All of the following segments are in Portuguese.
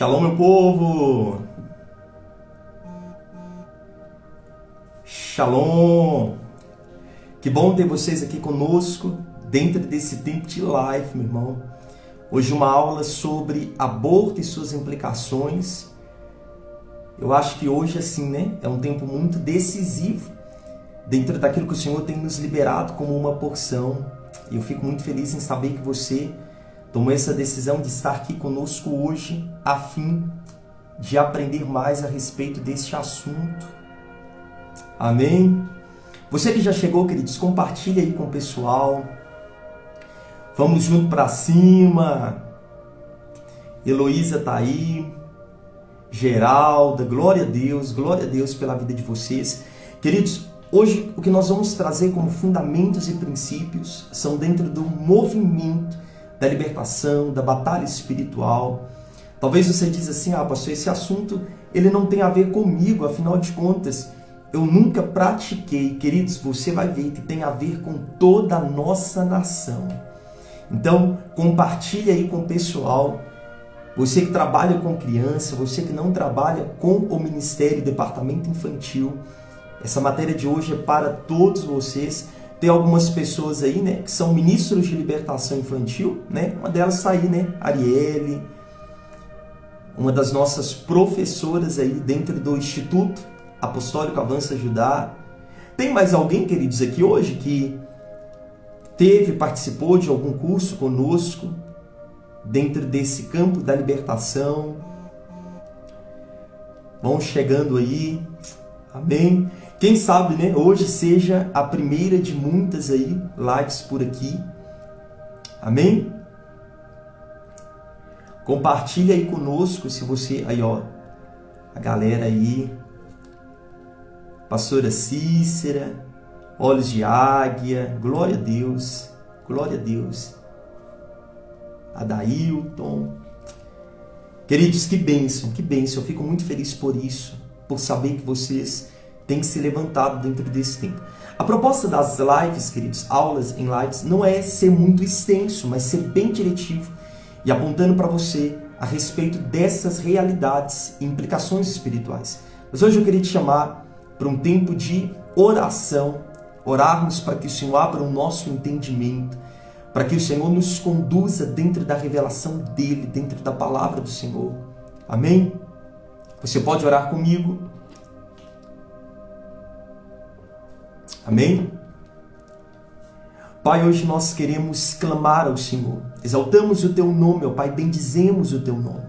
Shalom, meu povo! Shalom! Que bom ter vocês aqui conosco dentro desse tempo de live, meu irmão. Hoje uma aula sobre aborto e suas implicações. Eu acho que hoje, assim, né, é um tempo muito decisivo dentro daquilo que o Senhor tem nos liberado como uma porção. E eu fico muito feliz em saber que você tomou essa decisão de estar aqui conosco hoje, a fim de aprender mais a respeito deste assunto. Amém? Você que já chegou, queridos, compartilha aí com o pessoal. Vamos junto para cima. Heloísa tá aí. Geralda, glória a Deus pela vida de vocês. Queridos, hoje o que nós vamos trazer como fundamentos e princípios são dentro do movimento da libertação, da batalha espiritual. Talvez você diz assim, pastor, esse assunto ele não tem a ver comigo, afinal de contas, eu nunca pratiquei. Queridos, você vai ver que tem a ver com toda a nossa nação. Então, compartilhe aí com o pessoal. Você que trabalha com criança, você que não trabalha com o Ministério Departamento Infantil, essa matéria de hoje é para todos vocês. Tem algumas pessoas aí, né, que são ministros de libertação infantil, né? Uma delas está aí, né, Arielle, uma das nossas professoras aí dentro do Instituto Apostólico Avança Judá. Tem mais alguém, queridos, aqui hoje que participou de algum curso conosco dentro desse campo da libertação? Vão chegando aí, amém? Quem sabe, né, hoje seja a primeira de muitas aí lives por aqui, amém? Compartilha aí conosco, se você, aí ó, a galera aí, pastora Cícera, Olhos de Águia, glória a Deus, Adailton. Queridos, que bênção, eu fico muito feliz por isso, por saber que vocês têm se levantado dentro desse tempo. A proposta das lives, queridos, aulas em lives, não é ser muito extenso, mas ser bem diretivo e apontando para você a respeito dessas realidades e implicações espirituais. Mas hoje eu queria te chamar para um tempo de oração, orarmos para que o Senhor abra o nosso entendimento, para que o Senhor nos conduza dentro da revelação dEle, dentro da palavra do Senhor. Amém? Você pode orar comigo? Amém? Pai, hoje nós queremos clamar ao Senhor. Exaltamos o Teu nome, ó Pai, bendizemos o Teu nome.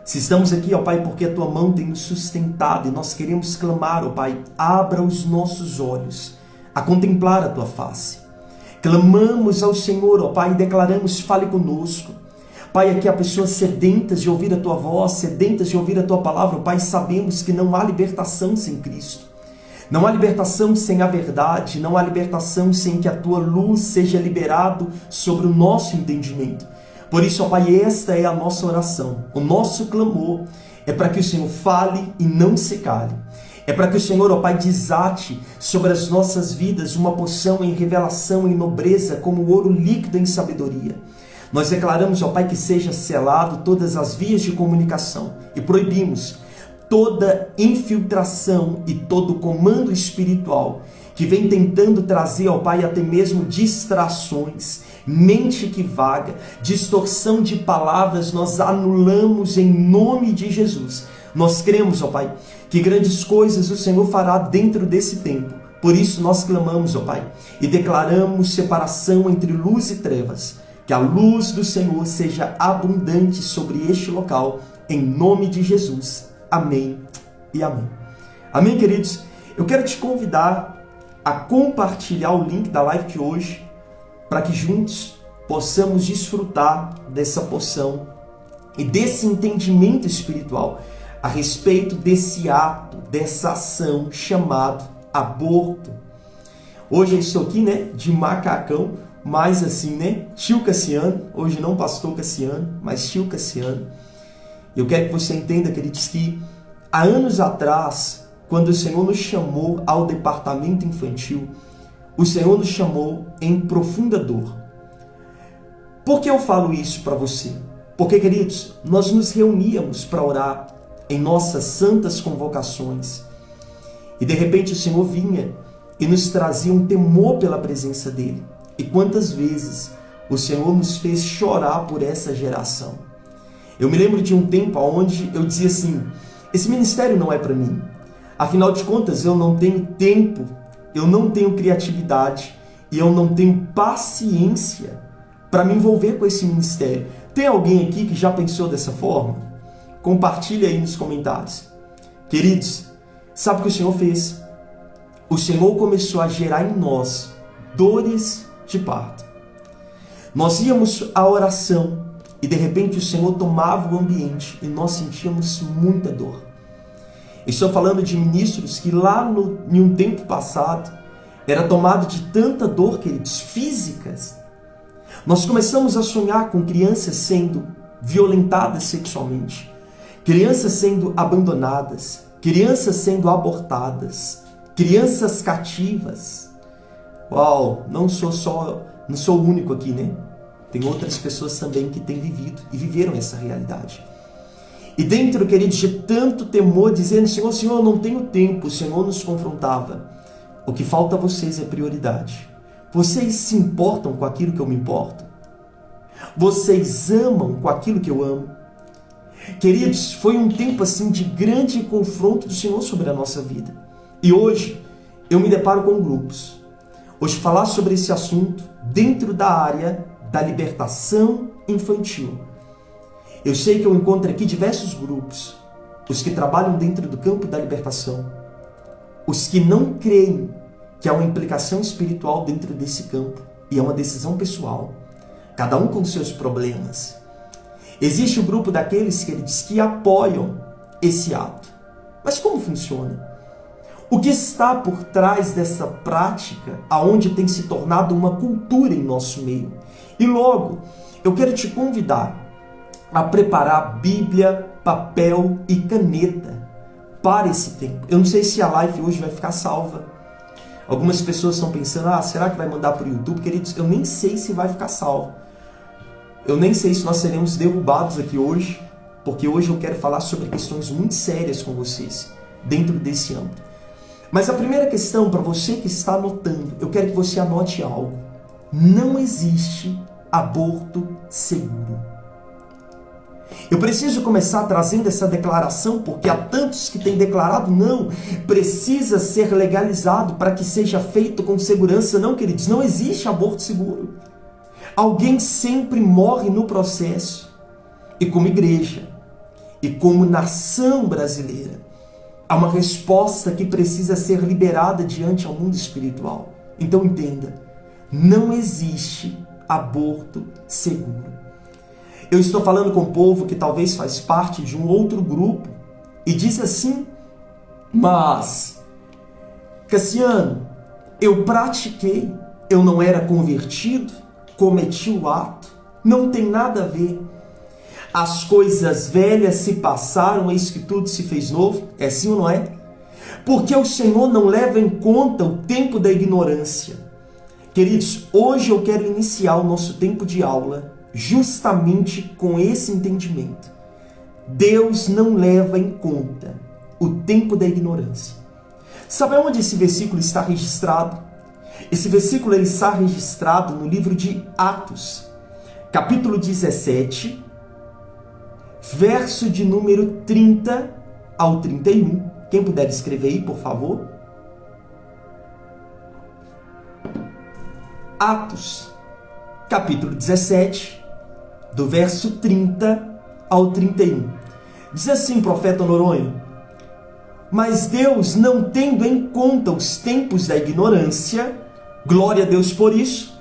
Se estamos aqui, ó Pai, porque a Tua mão tem nos sustentado e nós queremos clamar, ó Pai, abra os nossos olhos a contemplar a Tua face. Clamamos ao Senhor, ó Pai, e declaramos, fale conosco. Pai, aqui há pessoas sedentas de ouvir a Tua voz, sedentas de ouvir a Tua palavra. Ó Pai, sabemos que não há libertação sem Cristo. Não há libertação sem a verdade, não há libertação sem que a Tua luz seja liberado sobre o nosso entendimento. Por isso, ó Pai, esta é a nossa oração. O nosso clamor é para que o Senhor fale e não se cale. É para que o Senhor, ó Pai, desate sobre as nossas vidas uma porção em revelação, em nobreza, como ouro líquido em sabedoria. Nós declaramos, ó Pai, que seja selado todas as vias de comunicação e proibimos toda infiltração e todo comando espiritual que vem tentando trazer, ó Pai, até mesmo distrações, mente que vaga, distorção de palavras, nós anulamos em nome de Jesus. Nós cremos, ó Pai, que grandes coisas o Senhor fará dentro desse tempo. Por isso nós clamamos, ó Pai, e declaramos separação entre luz e trevas. Que a luz do Senhor seja abundante sobre este local, em nome de Jesus. Amém e amém. Amém, queridos? Eu quero te convidar a compartilhar o link da live de hoje para que juntos possamos desfrutar dessa porção e desse entendimento espiritual a respeito desse ato, dessa ação chamado aborto. Hoje eu estou aqui, né, de macacão, mas assim, né, tio Cassiano, hoje não pastor Cassiano, mas tio Cassiano. Eu quero que você entenda, queridos, que há anos atrás, quando o Senhor nos chamou ao departamento infantil, o Senhor nos chamou em profunda dor. Por que eu falo isso para você? Porque, queridos, nós nos reuníamos para orar em nossas santas convocações. E de repente o Senhor vinha e nos trazia um temor pela presença dele. E quantas vezes o Senhor nos fez chorar por essa geração. Eu me lembro de um tempo onde eu dizia assim, esse ministério não é para mim. Afinal de contas, eu não tenho tempo, eu não tenho criatividade e eu não tenho paciência para me envolver com esse ministério. Tem alguém aqui que já pensou dessa forma? Compartilha aí nos comentários. Queridos, sabe o que o Senhor fez? O Senhor começou a gerar em nós dores de parto. Nós íamos à oração e de repente o Senhor tomava o ambiente e nós sentíamos muita dor. Estou falando de ministros que lá em um tempo passado era tomado de tanta dor, queridos, físicas. Nós começamos a sonhar com crianças sendo violentadas sexualmente, crianças sendo abandonadas, crianças sendo abortadas, crianças cativas. Uau, não sou o único aqui, né? Tem outras pessoas também que têm vivido e viveram essa realidade. E dentro, queridos, de tanto temor, dizendo, Senhor, eu não tenho tempo, o Senhor nos confrontava. O que falta a vocês é prioridade. Vocês se importam com aquilo que eu me importo? Vocês amam com aquilo que eu amo? Queridos, foi um tempo assim de grande confronto do Senhor sobre a nossa vida. E hoje eu me deparo com grupos. Hoje falar sobre esse assunto dentro da área da libertação infantil. Eu sei que eu encontro aqui diversos grupos. Os que trabalham dentro do campo da libertação. Os que não creem que há uma implicação espiritual dentro desse campo. E é uma decisão pessoal. Cada um com seus problemas. Existe o grupo daqueles que apoiam esse ato. Mas como funciona? O que está por trás dessa prática, aonde tem se tornado uma cultura em nosso meio? E logo, eu quero te convidar a preparar Bíblia, papel e caneta para esse tempo. Eu não sei se a live hoje vai ficar salva. Algumas pessoas estão pensando, será que vai mandar para o YouTube? Queridos, eu nem sei se vai ficar salvo. Eu nem sei se nós seremos derrubados aqui hoje, porque hoje eu quero falar sobre questões muito sérias com vocês, dentro desse âmbito. Mas a primeira questão, para você que está anotando, eu quero que você anote algo. Não existe aborto seguro. Eu preciso começar trazendo essa declaração, porque há tantos que têm declarado não, precisa ser legalizado para que seja feito com segurança. Não, queridos, não existe aborto seguro. Alguém sempre morre no processo. E como igreja, e como nação brasileira, há uma resposta que precisa ser liberada diante ao mundo espiritual. Então entenda, não existe aborto seguro. Eu estou falando com o povo que talvez faz parte de um outro grupo e diz assim, mas, Cassiano, eu pratiquei, eu não era convertido, cometi o ato, não tem nada a ver. As coisas velhas se passaram, eis que tudo se fez novo. É assim ou não é? Porque o Senhor não leva em conta o tempo da ignorância. Queridos, hoje eu quero iniciar o nosso tempo de aula justamente com esse entendimento. Deus não leva em conta o tempo da ignorância. Sabe onde esse versículo está registrado? Esse versículo ele está registrado no livro de Atos, capítulo 17, verso de número 30 ao 31. Quem puder escrever aí, por favor. Atos, capítulo 17, do verso 30 ao 31. Diz assim, profeta Noronha: mas Deus, não tendo em conta os tempos da ignorância, glória a Deus por isso,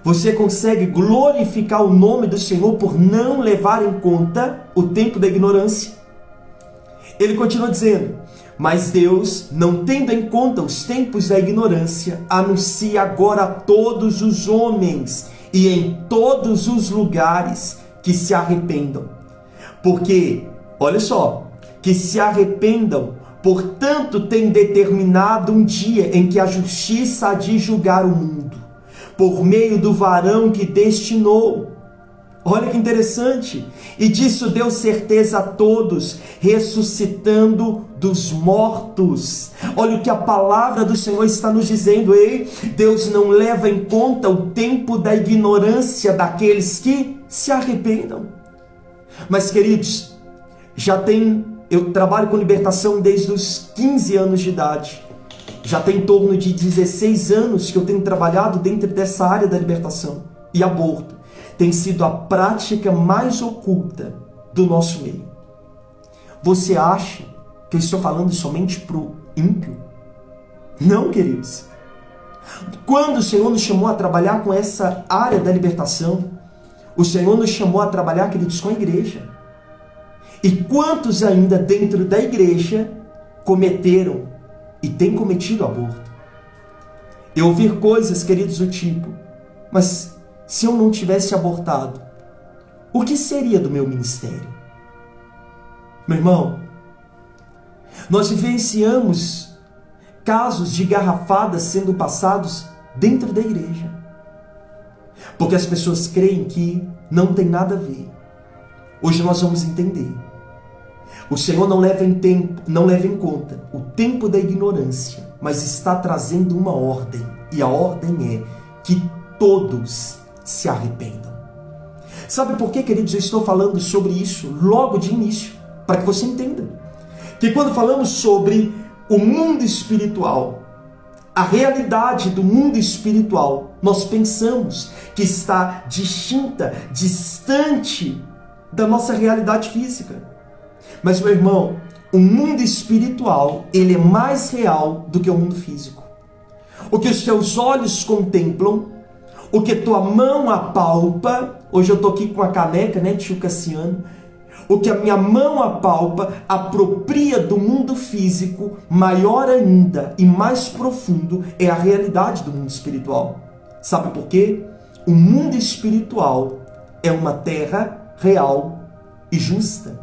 você consegue glorificar o nome do Senhor por não levar em conta o tempo da ignorância? Ele continua dizendo, mas Deus, não tendo em conta os tempos da ignorância, anuncia agora a todos os homens e em todos os lugares que se arrependam. Porque, olha só, que se arrependam, portanto tem determinado um dia em que a justiça há de julgar o mundo, por meio do varão que destinou. Olha que interessante. E disso deu certeza a todos, ressuscitando dos mortos. Olha o que a palavra do Senhor está nos dizendo. Ei, Deus não leva em conta o tempo da ignorância daqueles que se arrependam. Mas, queridos, eu trabalho com libertação desde os 15 anos de idade. Já tem em torno de 16 anos que eu tenho trabalhado dentro dessa área da libertação. E aborto tem sido a prática mais oculta do nosso meio. Você acha que eu estou falando somente para o ímpio? Não, queridos. Quando o Senhor nos chamou a trabalhar com essa área da libertação, o Senhor nos chamou a trabalhar, queridos, com a igreja. E quantos ainda dentro da igreja cometeram e têm cometido aborto? Eu ouvi coisas, queridos, do tipo: mas se eu não tivesse abortado, o que seria do meu ministério? Meu irmão, nós vivenciamos casos de garrafadas sendo passados dentro da igreja, porque as pessoas creem que não tem nada a ver. Hoje nós vamos entender. O Senhor não leva em conta o tempo da ignorância, mas está trazendo uma ordem, e a ordem é que todos se arrependam. Sabe por que, queridos, eu estou falando sobre isso logo de início? Para que você entenda que quando falamos sobre o mundo espiritual, a realidade do mundo espiritual, nós pensamos que está distinta, distante da nossa realidade física. Mas, meu irmão, o mundo espiritual, ele é mais real do que o mundo físico. O que os teus olhos contemplam, o que tua mão apalpa, hoje eu estou aqui com a caneca, né, tio Cassiano, o que a minha mão apalpa, apropria do mundo físico, maior ainda e mais profundo é a realidade do mundo espiritual. Sabe por quê? O mundo espiritual é uma terra real e justa.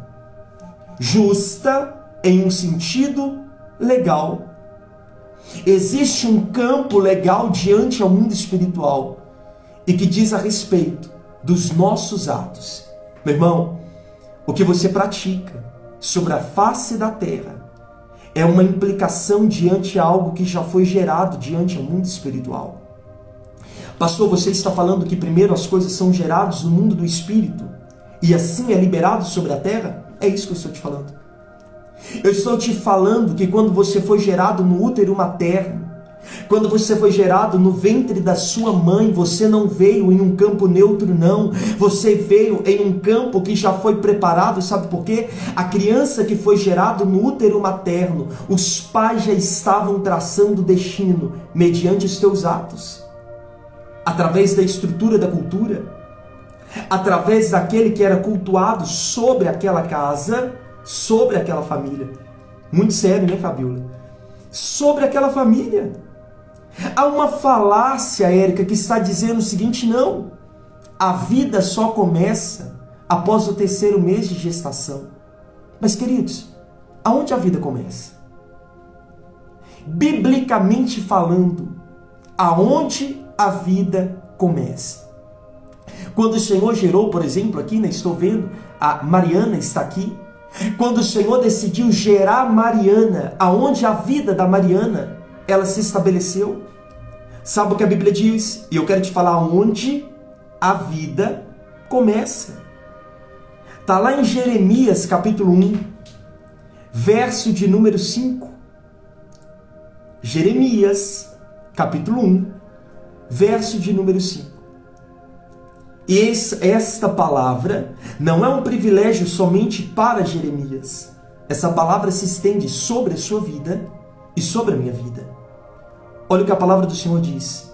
Justa em um sentido legal. Existe um campo legal diante ao mundo espiritual e que diz a respeito dos nossos atos. Meu irmão, o que você pratica sobre a face da terra é uma implicação diante a algo que já foi gerado diante ao mundo espiritual. Pastor, você está falando que primeiro as coisas são geradas no mundo do espírito e assim é liberado sobre a terra? É isso que eu estou te falando. Eu estou te falando que quando você foi gerado no útero materno, quando você foi gerado no ventre da sua mãe, você não veio em um campo neutro, não. Você veio em um campo que já foi preparado, sabe por quê? A criança que foi gerada no útero materno, os pais já estavam traçando o destino mediante os teus atos. Através da estrutura da cultura, através daquele que era cultuado sobre aquela casa, sobre aquela família. Muito sério, né, Fabiola? Sobre aquela família. Há uma falácia, Érica, que está dizendo o seguinte: não, a vida só começa após o 3º mês de gestação. Mas, queridos, aonde a vida começa? Biblicamente falando, aonde a vida começa? Quando o Senhor gerou, por exemplo, aqui, né, estou vendo, a Mariana está aqui. Quando o Senhor decidiu gerar Mariana, aonde a vida da Mariana, ela se estabeleceu. Sabe o que a Bíblia diz? E eu quero te falar onde a vida começa. Está lá em Jeremias, capítulo 1, verso de número 5. Jeremias, capítulo 1, verso de número 5. E esta palavra não é um privilégio somente para Jeremias. Essa palavra se estende sobre a sua vida e sobre a minha vida. Olha o que a palavra do Senhor diz.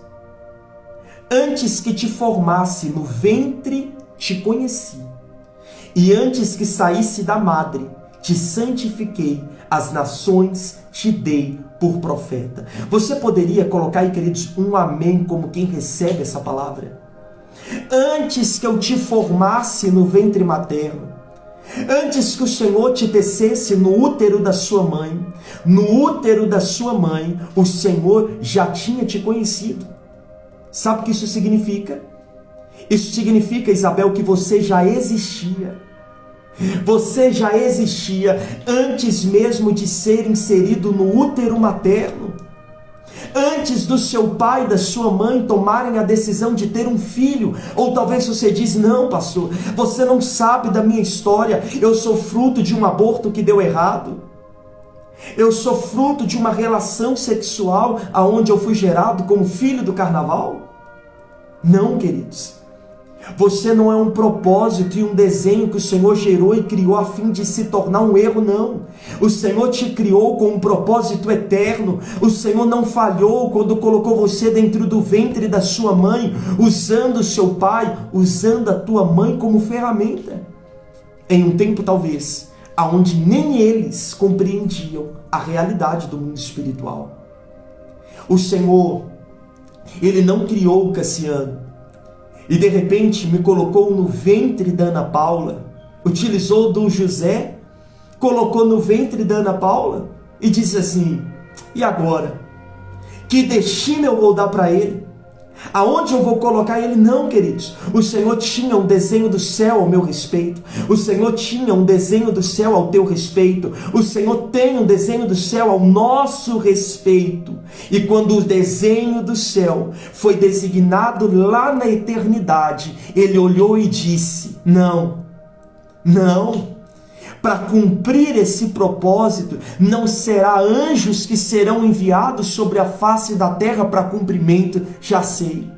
Antes que te formasse no ventre, te conheci. E antes que saísse da madre, te santifiquei. As nações te dei por profeta. Você poderia colocar aí, queridos, um amém como quem recebe essa palavra? Antes que eu te formasse no ventre materno, antes que o Senhor te tecesse no útero da sua mãe, o Senhor já tinha te conhecido. Sabe o que isso significa? Isso significa, Isabel, que você já existia. Você já existia antes mesmo de ser inserido no útero materno. Antes do seu pai e da sua mãe tomarem a decisão de ter um filho. Ou talvez você diz, não, pastor, você não sabe da minha história. Eu sou fruto de um aborto que deu errado. Eu sou fruto de uma relação sexual aonde eu fui gerado como filho do carnaval. Não, queridos. Você não é um propósito e um desenho que o Senhor gerou e criou a fim de se tornar um erro, não. O Senhor te criou com um propósito eterno. O Senhor não falhou quando colocou você dentro do ventre da sua mãe, usando o seu pai, usando a tua mãe como ferramenta. Em um tempo, talvez, aonde nem eles compreendiam a realidade do mundo espiritual. O Senhor, Ele não criou o Cassiano e de repente me colocou no ventre da Ana Paula, utilizou do José, colocou no ventre da Ana Paula e disse assim, e agora? Que destino eu vou dar para ele? Aonde eu vou colocar ele? Não, queridos. O Senhor tinha um desenho do céu ao meu respeito. O Senhor tinha um desenho do céu ao teu respeito. O Senhor tem um desenho do céu ao nosso respeito. E quando o desenho do céu foi designado lá na eternidade, Ele olhou e disse, não, não. Para cumprir esse propósito, não será anjos que serão enviados sobre a face da terra para cumprimento, já sei.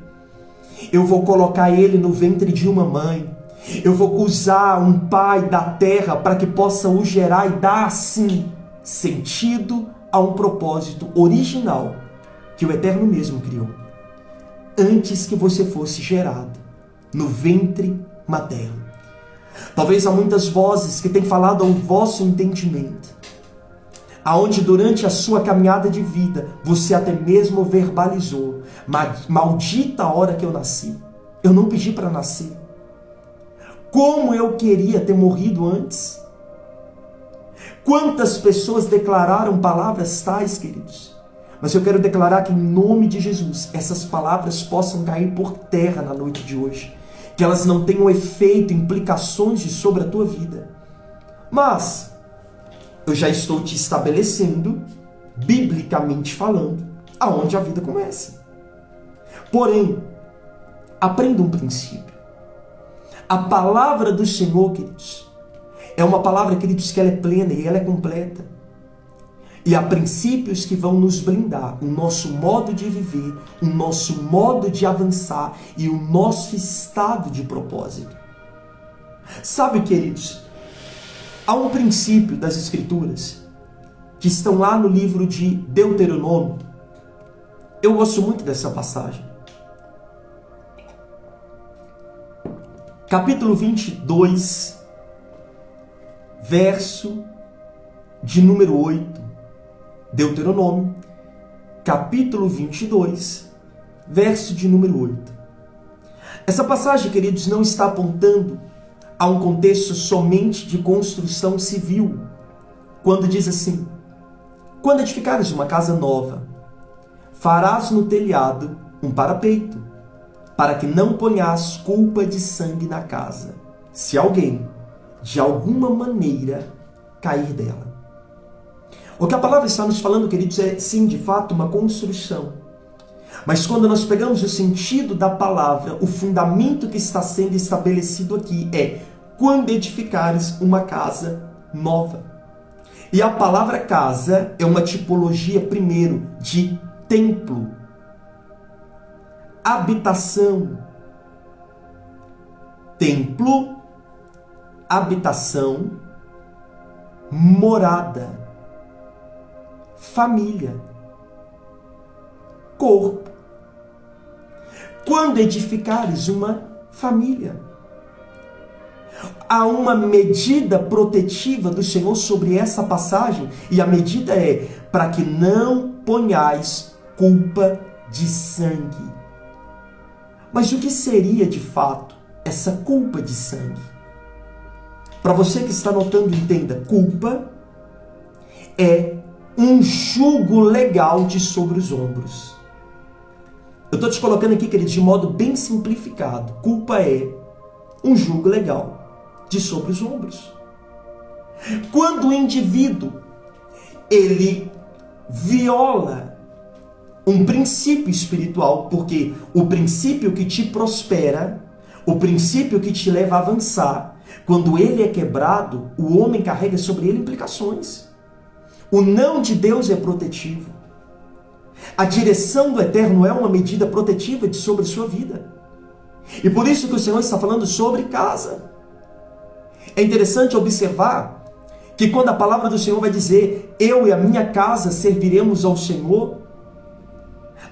Eu vou colocar ele no ventre de uma mãe. Eu vou usar um pai da terra para que possa o gerar e dar, assim, sentido a um propósito original que o Eterno mesmo criou. Antes que você fosse gerado no ventre materno. Talvez há muitas vozes que têm falado ao vosso entendimento, aonde durante a sua caminhada de vida, você até mesmo verbalizou, maldita a hora que eu nasci, eu não pedi para nascer, como eu queria ter morrido antes. Quantas pessoas declararam palavras tais, queridos? Mas eu quero declarar que em nome de Jesus, essas palavras possam cair por terra na noite de hoje. Que elas não tenham efeito, implicações sobre a tua vida. Mas eu já estou te estabelecendo, biblicamente falando, aonde a vida começa. Porém, aprenda um princípio. A palavra do Senhor, queridos, é uma palavra, queridos, que ela é plena e ela é completa. E há princípios que vão nos blindar, o nosso modo de viver, o nosso modo de avançar e o nosso estado de propósito. Sabe, queridos, há um princípio das Escrituras que estão lá no livro de Deuteronômio. Eu gosto muito dessa passagem. Capítulo 22, verso de número 8. Deuteronômio, capítulo 22, verso de número 8. Essa passagem, queridos, não está apontando a um contexto somente de construção civil, quando diz assim, quando edificares uma casa nova, farás no telhado um parapeito, para que não ponhas culpa de sangue na casa, se alguém, de alguma maneira, cair dela. O que a palavra está nos falando, queridos, é sim, de fato, uma construção. Mas quando nós pegamos o sentido da palavra, o fundamento que está sendo estabelecido aqui é quando edificares uma casa nova. E a palavra casa é uma tipologia, primeiro, de templo, habitação. Templo, habitação, morada. Família, corpo. Quando edificares uma família, há uma medida protetiva do Senhor sobre essa passagem, e a medida é para que não ponhais culpa de sangue. Mas o que seria de fato essa culpa de sangue? Para você que está anotando, entenda, culpa é um jugo legal de sobre os ombros. Eu estou te colocando aqui, queridos, de modo bem simplificado. Culpa é um jugo legal de sobre os ombros. Quando o indivíduo, ele viola um princípio espiritual, porque o princípio que te prospera, o princípio que te leva a avançar, quando ele é quebrado, o homem carrega sobre ele implicações. O não de Deus é protetivo. A direção do Eterno é uma medida protetiva sobre sua vida. E por isso que o Senhor está falando sobre casa. É interessante observar que quando a palavra do Senhor vai dizer, eu e a minha casa serviremos ao Senhor,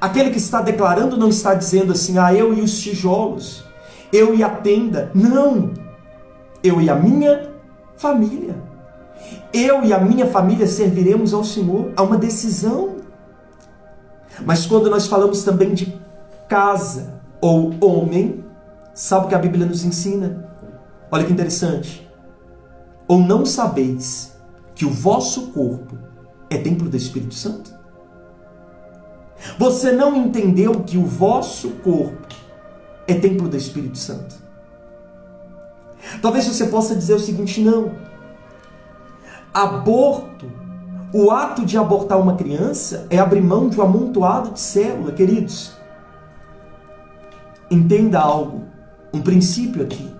aquele que está declarando não está dizendo assim, eu e os tijolos, eu e a tenda. Não! Eu e a minha família. Eu e a minha família serviremos ao Senhor. Há uma decisão. Mas quando nós falamos também de casa ou homem, sabe o que a Bíblia nos ensina? Olha que interessante. Ou não sabeis que o vosso corpo é templo do Espírito Santo? Você não entendeu que o vosso corpo é templo do Espírito Santo? Talvez você possa dizer o seguinte, não. Aborto, o ato de abortar uma criança é abrir mão de um amontoado de célula, queridos. Entenda algo, um princípio aqui.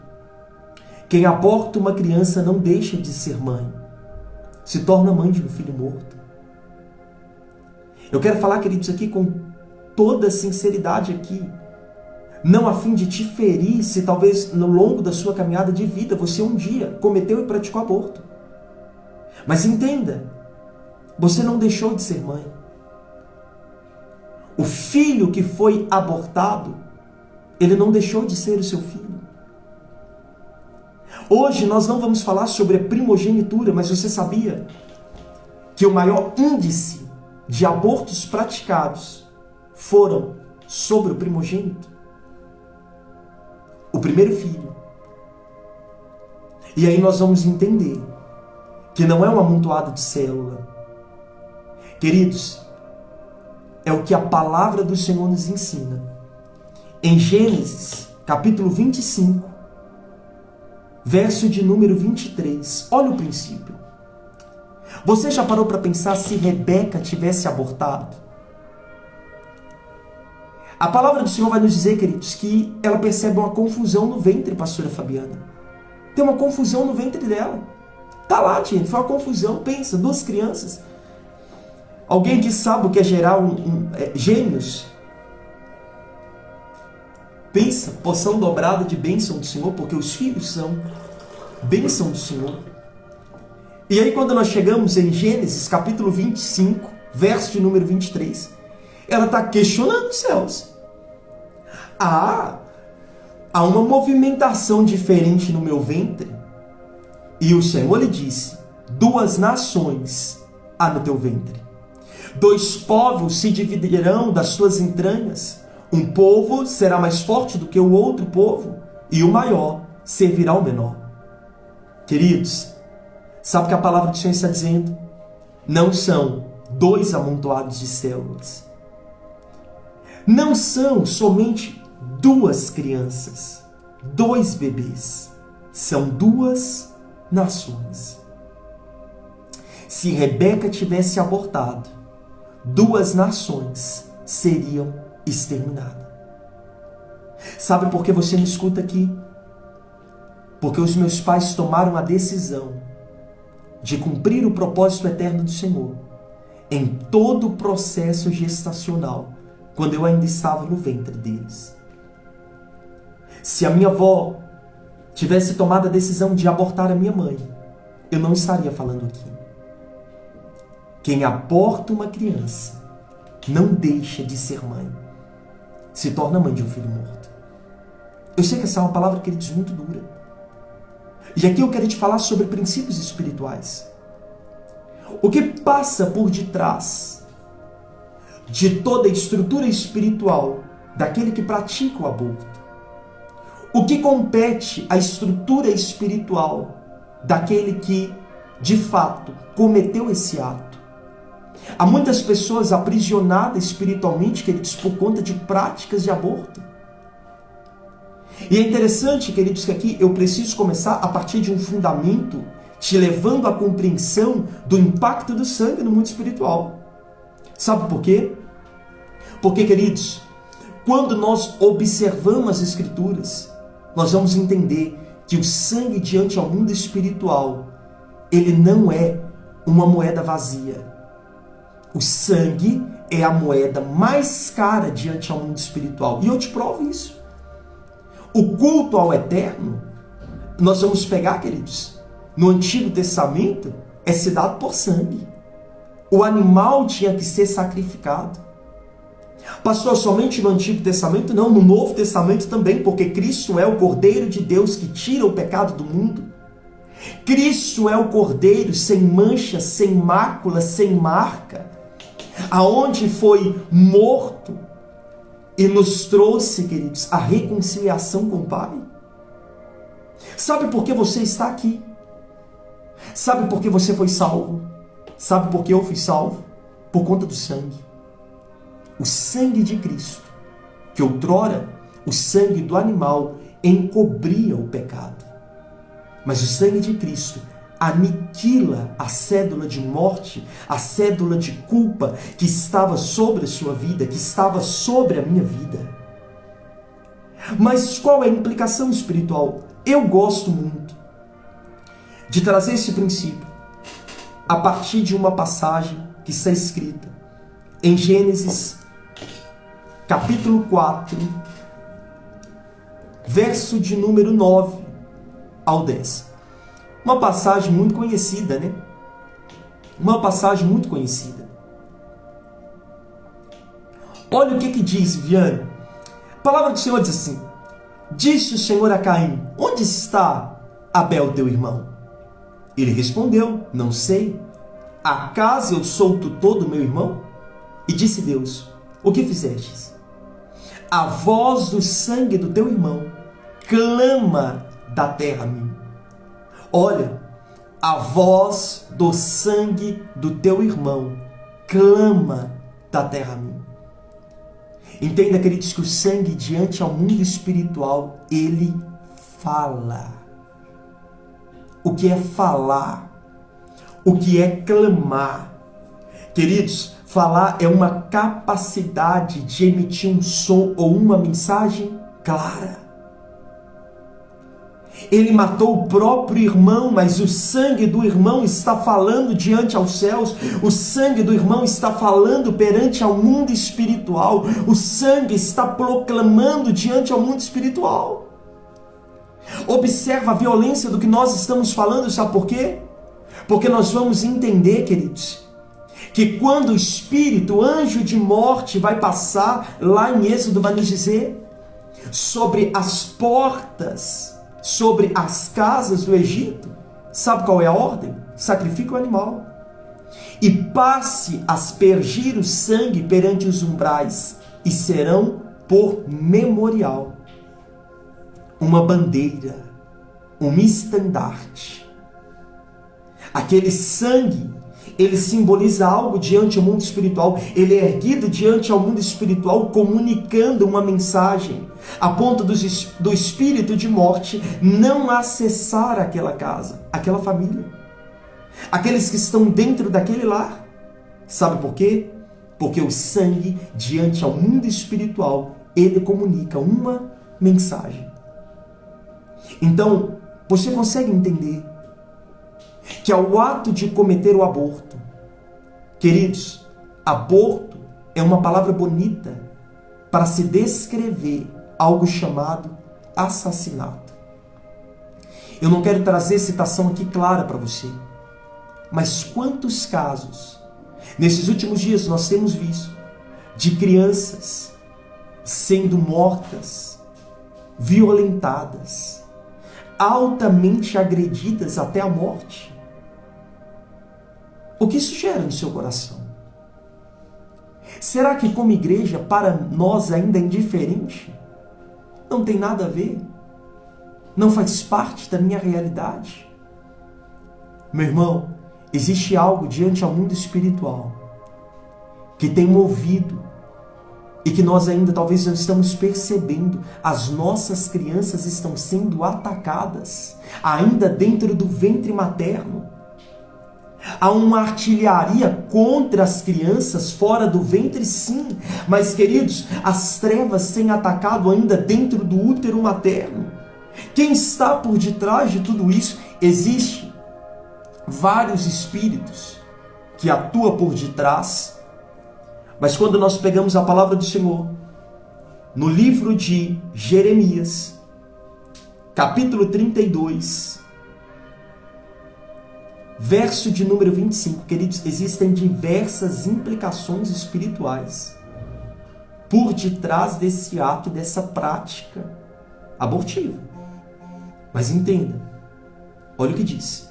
Quem aborta uma criança não deixa de ser mãe, se torna mãe de um filho morto. Eu quero falar, queridos, aqui com toda sinceridade aqui, não a fim de te ferir, se talvez no longo da sua caminhada de vida você um dia cometeu e praticou aborto. Mas entenda, você não deixou de ser mãe. O filho que foi abortado, ele não deixou de ser o seu filho. Hoje nós não vamos falar sobre a primogenitura, mas você sabia que o maior índice de abortos praticados foram sobre o primogênito? O primeiro filho. E aí nós vamos entender que não é um amontoado de célula. Queridos, é o que a palavra do Senhor nos ensina. Em Gênesis, capítulo 25, verso de número 23. Olha o princípio. Você já parou para pensar se Rebeca tivesse abortado? A palavra do Senhor vai nos dizer, queridos, que ela percebe uma confusão no ventre, pastora Fabiana. Tem uma confusão no ventre dela. Tá lá, gente, foi uma confusão. Pensa, 2 crianças. Alguém que sabe o que é gerar gêmeos. Pensa, porção dobrada de bênção do Senhor, porque os filhos são bênção do Senhor. E aí quando nós chegamos em Gênesis capítulo 25, verso de número 23, ela está questionando os céus. Há uma movimentação diferente no meu ventre. E o Senhor lhe disse, 2 nações há no teu ventre. 2 povos se dividirão das tuas entranhas. Um povo será mais forte do que o outro povo, e o maior servirá ao menor. Queridos, sabe o que a palavra do Senhor está dizendo? Não são 2 amontoados de células. Não são somente 2 crianças, 2 bebês. São 2 nações. Se Rebeca tivesse abortado, 2 nações seriam exterminadas. Sabe por que você me escuta aqui? Porque os meus pais tomaram a decisão de cumprir o propósito eterno do Senhor em todo o processo gestacional, quando eu ainda estava no ventre deles. Se a minha avó tivesse tomado a decisão de abortar a minha mãe, eu não estaria falando aqui. Quem aborta uma criança não deixa de ser mãe, se torna mãe de um filho morto. Eu sei que essa é uma palavra, queridos, muito dura. E aqui eu quero te falar sobre princípios espirituais. O que passa por detrás de toda a estrutura espiritual daquele que pratica o aborto? O que compete à estrutura espiritual daquele que, de fato, cometeu esse ato? Há muitas pessoas aprisionadas espiritualmente, queridos, por conta de práticas de aborto. E é interessante, queridos, que aqui eu preciso começar a partir de um fundamento te levando à compreensão do impacto do sangue no mundo espiritual. Sabe por quê? Porque, queridos, quando nós observamos as Escrituras, nós vamos entender que o sangue diante ao mundo espiritual, ele não é uma moeda vazia. O sangue é a moeda mais cara diante ao mundo espiritual. E eu te provo isso. O culto ao eterno, nós vamos pegar, queridos, no Antigo Testamento, é se dado por sangue. O animal tinha que ser sacrificado. Pastor, somente no Antigo Testamento? Não, no Novo Testamento também, porque Cristo é o Cordeiro de Deus que tira o pecado do mundo. Cristo é o Cordeiro sem mancha, sem mácula, sem marca, aonde foi morto e nos trouxe, queridos, a reconciliação com o Pai. Sabe por que você está aqui? Sabe por que você foi salvo? Sabe por que eu fui salvo? Por conta do sangue. O sangue de Cristo, que outrora o sangue do animal encobria o pecado. Mas o sangue de Cristo aniquila a cédula de morte, a cédula de culpa que estava sobre a sua vida, que estava sobre a minha vida. Mas qual é a implicação espiritual? Eu gosto muito de trazer esse princípio a partir de uma passagem que está escrita em Gênesis capítulo 4, verso de número 9 ao 10. Uma passagem muito conhecida, né? Uma passagem muito conhecida. Olha o que diz, Viane. A palavra do Senhor diz assim: disse o Senhor a Caim: onde está Abel, teu irmão? Ele respondeu: não sei. Acaso eu sou o tutor do meu irmão? E disse Deus: o que fizestes? A voz do sangue do teu irmão clama da terra a mim. Olha, a voz do sangue do teu irmão clama da terra a mim. Entenda, queridos, que o sangue diante ao mundo espiritual, ele fala. O que é falar? O que é clamar? Queridos, falar é uma capacidade de emitir um som ou uma mensagem clara. Ele matou o próprio irmão, mas o sangue do irmão está falando diante aos céus. O sangue do irmão está falando perante ao mundo espiritual. O sangue está proclamando diante ao mundo espiritual. Observa a violência do que nós estamos falando, sabe por quê? Porque nós vamos entender, queridos, que quando o espírito, o anjo de morte vai passar, lá em Êxodo vai nos dizer, sobre as portas, sobre as casas do Egito, sabe qual é a ordem? Sacrifique o animal e passe a aspergir o sangue perante os umbrais, e serão por memorial, uma bandeira, um estandarte. Aquele sangue, ele simboliza algo diante ao mundo espiritual. Ele é erguido diante ao mundo espiritual, comunicando uma mensagem, a ponto do espírito de morte não acessar aquela casa, aquela família, aqueles que estão dentro daquele lar. Sabe por quê? Porque o sangue diante ao mundo espiritual, ele comunica uma mensagem. Então, você consegue entender que ao ato de cometer o aborto, queridos, aborto é uma palavra bonita para se descrever algo chamado assassinato. Eu não quero trazer citação aqui clara para você, mas quantos casos nesses últimos dias nós temos visto de crianças sendo mortas, violentadas, altamente agredidas até a morte? O que isso gera no seu coração? Será que como igreja para nós ainda é indiferente? Não tem nada a ver? Não faz parte da minha realidade? Meu irmão, existe algo diante ao mundo espiritual que tem movido e que nós ainda talvez não estamos percebendo. As nossas crianças estão sendo atacadas ainda dentro do ventre materno. Há uma artilharia contra as crianças fora do ventre, sim. Mas, queridos, as trevas têm atacado ainda dentro do útero materno. Quem está por detrás de tudo isso? Existem vários espíritos que atuam por detrás. Mas quando nós pegamos a palavra do Senhor, no livro de Jeremias, capítulo 32, verso de número 25, queridos, existem diversas implicações espirituais por detrás desse ato, dessa prática abortiva. Mas entenda, olha o que diz.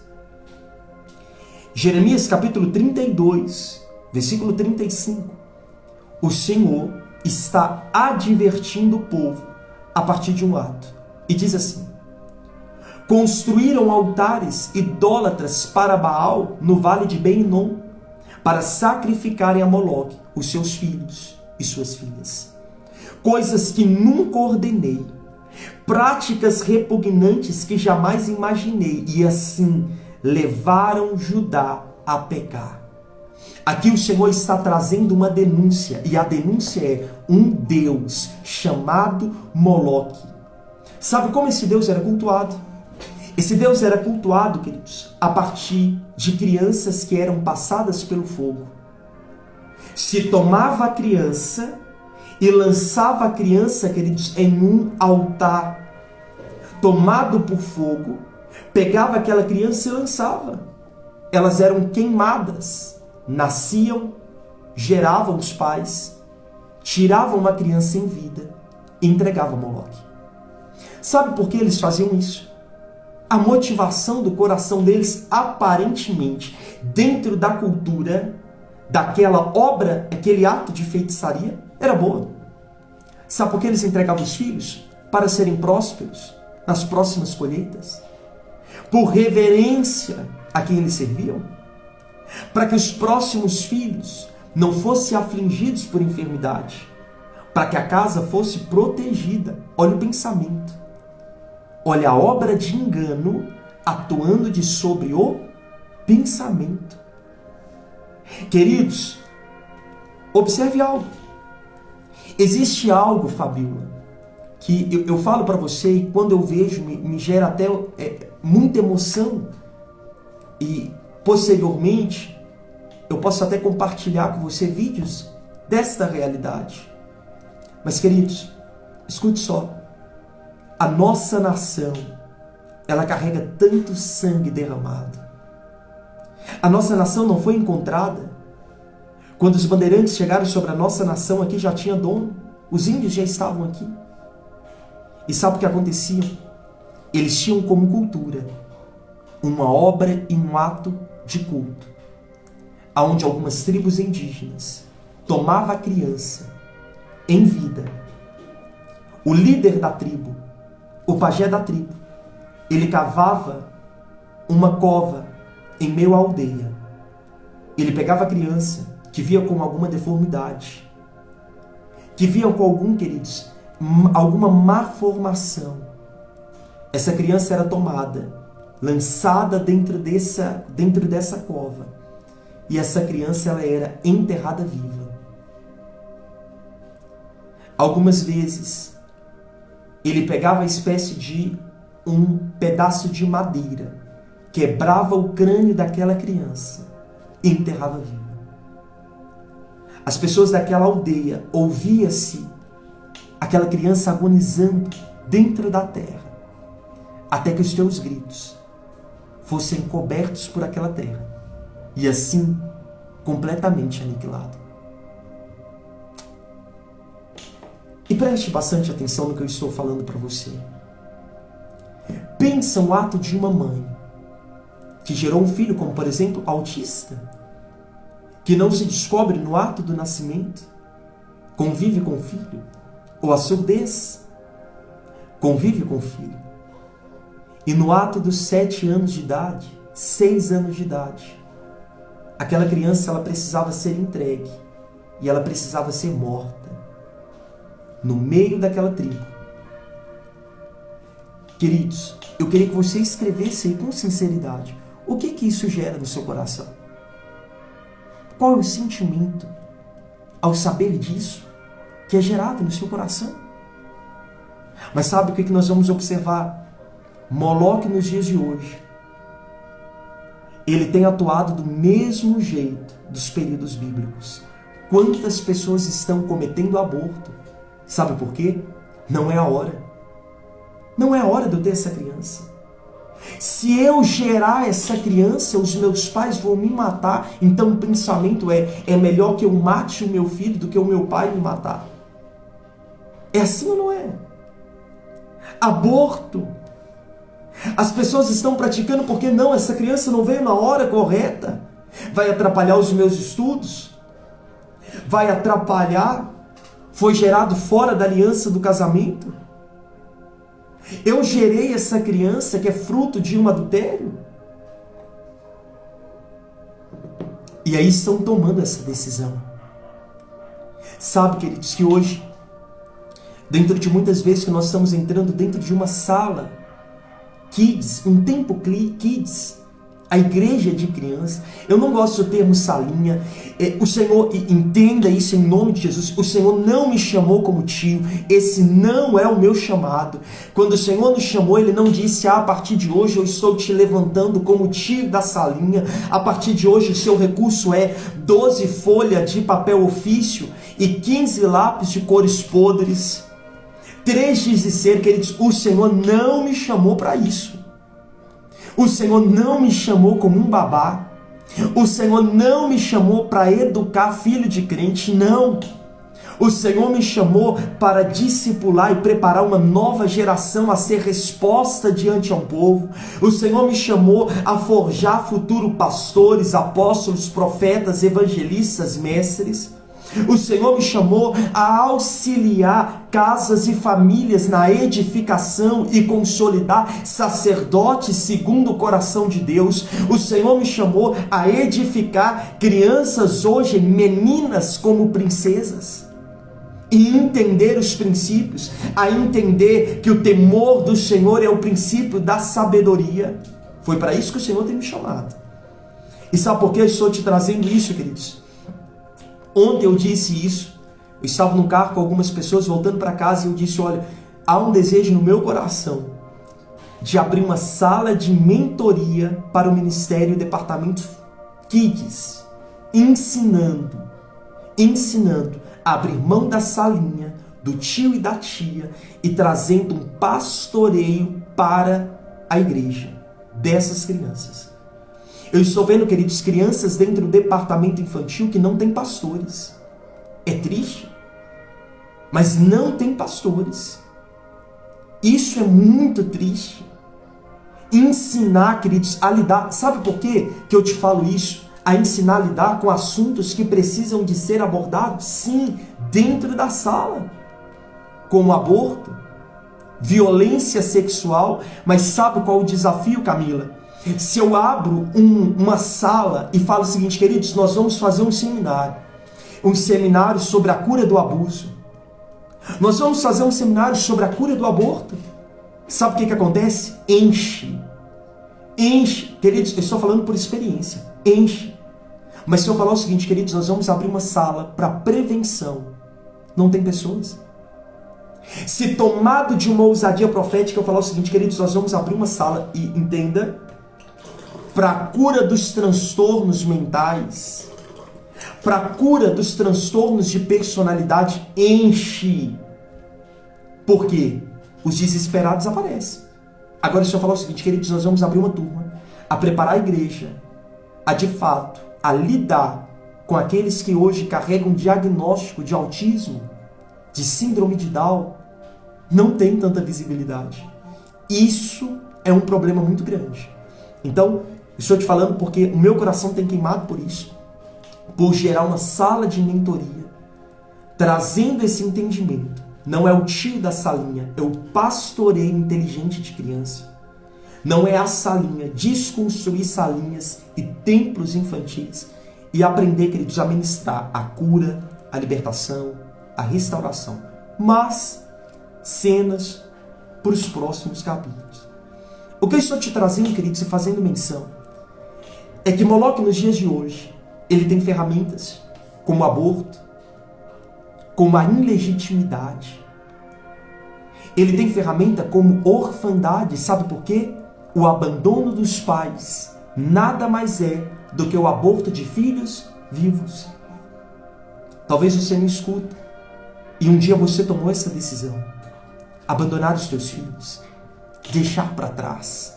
Jeremias capítulo 32, versículo 35. O Senhor está advertindo o povo a partir de um ato. E diz assim: construíram altares idólatras para Baal no vale de Ben-Hinom, para sacrificarem a Moloque, os seus filhos e suas filhas. Coisas que nunca ordenei, práticas repugnantes que jamais imaginei, e assim levaram Judá a pecar. Aqui o Senhor está trazendo uma denúncia, e a denúncia é um Deus chamado Moloque. Sabe como esse Deus era cultuado? Esse Deus era cultuado, queridos, a partir de crianças que eram passadas pelo fogo. Se tomava a criança e lançava a criança, queridos, em um altar tomado por fogo, pegava aquela criança e lançava. Elas eram queimadas, nasciam, geravam os pais, tiravam uma criança em vida e entregavam a Moloque. Sabe por que eles faziam isso? A motivação do coração deles, aparentemente, dentro da cultura, daquela obra, aquele ato de feitiçaria, era boa. Sabe por que eles entregavam os filhos? Para serem prósperos nas próximas colheitas. Por reverência a quem eles serviam. Para que os próximos filhos não fossem afligidos por enfermidade. Para que a casa fosse protegida. Olha o pensamento. Olha a obra de engano atuando de sobre o pensamento. Queridos, observe algo. Existe algo, Fabíola, que eu falo para você e quando eu vejo me gera até muita emoção. E posteriormente eu posso até compartilhar com você vídeos desta realidade. Mas, queridos, escute só. A nossa nação, ela carrega tanto sangue derramado. A nossa nação não foi encontrada. Quando os bandeirantes chegaram sobre a nossa nação, aqui já tinha dono. Os índios já estavam aqui. E sabe o que acontecia? Eles tinham como cultura uma obra e um ato de culto, onde algumas tribos indígenas tomavam a criança em vida. O líder da tribo, o pajé da tribo, ele cavava uma cova em meio à aldeia. Ele pegava a criança que via com alguma deformidade, que via com algum, queridos, alguma má formação. Essa criança era tomada, lançada dentro dessa cova, e essa criança ela era enterrada viva. Algumas vezes ele pegava a espécie de um pedaço de madeira, quebrava o crânio daquela criança e enterrava viva. As pessoas daquela aldeia ouvia-se aquela criança agonizando dentro da terra, até que os teus gritos fossem cobertos por aquela terra e assim completamente aniquilado. E preste bastante atenção no que eu estou falando para você. Pensa o ato de uma mãe que gerou um filho, como por exemplo, autista, que não se descobre no ato do nascimento, convive com o filho, ou a surdez, convive com o filho. E no ato dos 7 anos de idade, 6 anos de idade, aquela criança ela precisava ser entregue e ela precisava ser morta no meio daquela tribo. Queridos, eu queria que você escrevesse aí com sinceridade. O que isso gera no seu coração? Qual é o sentimento ao saber disso que é gerado no seu coração? Mas sabe o que nós vamos observar? Moloque nos dias de hoje, ele tem atuado do mesmo jeito dos períodos bíblicos. Quantas pessoas estão cometendo aborto? Sabe por quê? Não é a hora. Não é a hora de eu ter essa criança. Se eu gerar essa criança, os meus pais vão me matar. Então o pensamento é melhor que eu mate o meu filho do que o meu pai me matar. É assim ou não é? Aborto. As pessoas estão praticando porque não, essa criança não veio na hora correta. Vai atrapalhar os meus estudos. Vai atrapalhar. Foi gerado fora da aliança do casamento. Eu gerei essa criança que é fruto de um adultério. E aí estão tomando essa decisão. Sabe, queridos, que hoje, dentro de muitas vezes que nós estamos entrando dentro de uma sala kids, um tempo kids, a igreja de criança. Eu não gosto do termo salinha. O Senhor, entenda isso em nome de Jesus, o Senhor não me chamou como tio. Esse não é o meu chamado. Quando o Senhor nos chamou, Ele não disse: a partir de hoje eu estou te levantando como tio da salinha. A partir de hoje o seu recurso é 12 folhas de papel ofício e 15 lápis de cores podres, 3 giz de cera. Queridos, o Senhor não me chamou para isso. O Senhor não me chamou como um babá. O Senhor não me chamou para educar filho de crente, não. O Senhor me chamou para discipular e preparar uma nova geração a ser resposta diante ao povo. O Senhor me chamou a forjar futuros pastores, apóstolos, profetas, evangelistas, mestres. O Senhor me chamou a auxiliar casas e famílias na edificação e consolidar sacerdotes segundo o coração de Deus. O Senhor me chamou a edificar crianças hoje, meninas como princesas, e entender os princípios, a entender que o temor do Senhor é o princípio da sabedoria. Foi para isso que o Senhor tem me chamado. E sabe por que eu estou te trazendo isso, queridos? Ontem eu disse isso, eu estava num carro com algumas pessoas voltando para casa e eu disse: olha, há um desejo no meu coração de abrir uma sala de mentoria para o Ministério e Departamento Kids, ensinando a abrir mão da salinha, do tio e da tia e trazendo um pastoreio para a igreja dessas crianças. Eu estou vendo, queridos, crianças dentro do departamento infantil que não tem pastores. É triste, mas não tem pastores. Isso é muito triste. Ensinar, queridos, a lidar. Sabe por quê que eu te falo isso? A ensinar a lidar com assuntos que precisam de ser abordados, sim, dentro da sala. Como aborto, violência sexual. Mas sabe qual é o desafio, Camila? Se eu abro uma sala e falo o seguinte: queridos, nós vamos fazer um seminário sobre a cura do abuso. Nós vamos fazer um seminário sobre a cura do aborto. Sabe o que acontece? Enche. Queridos, eu estou falando por experiência. Enche. Mas se eu falar o seguinte, queridos, nós vamos abrir uma sala para prevenção, não tem pessoas. Se tomado de uma ousadia profética, eu falar o seguinte, queridos, nós vamos abrir uma sala, e entenda, para a cura dos transtornos mentais, para a cura dos transtornos de personalidade, enche. Por quê? Os desesperados aparecem. Agora, se eu falar o seguinte, queridos, nós vamos abrir uma turma a preparar a igreja a, de fato, a lidar com aqueles que hoje carregam diagnóstico de autismo, de síndrome de Down, não tem tanta visibilidade. Isso é um problema muito grande. Então, estou te falando porque o meu coração tem queimado por isso, por gerar uma sala de mentoria, trazendo esse entendimento. Não é o tio da salinha, é o pastoreio inteligente de criança. Não é a salinha, desconstruir salinhas e templos infantis e aprender, queridos, a ministrar a cura a libertação, a restauração. Mas cenas para os próximos capítulos. O que eu estou te trazendo, queridos, e fazendo menção, é que Moloque, nos dias de hoje, ele tem ferramentas como o aborto, como a ilegitimidade. Ele tem ferramenta como orfandade. Sabe por quê? O abandono dos pais nada mais é do que o aborto de filhos vivos. Talvez você me escuta e um dia você tomou essa decisão. Abandonar os teus filhos. Deixar para trás.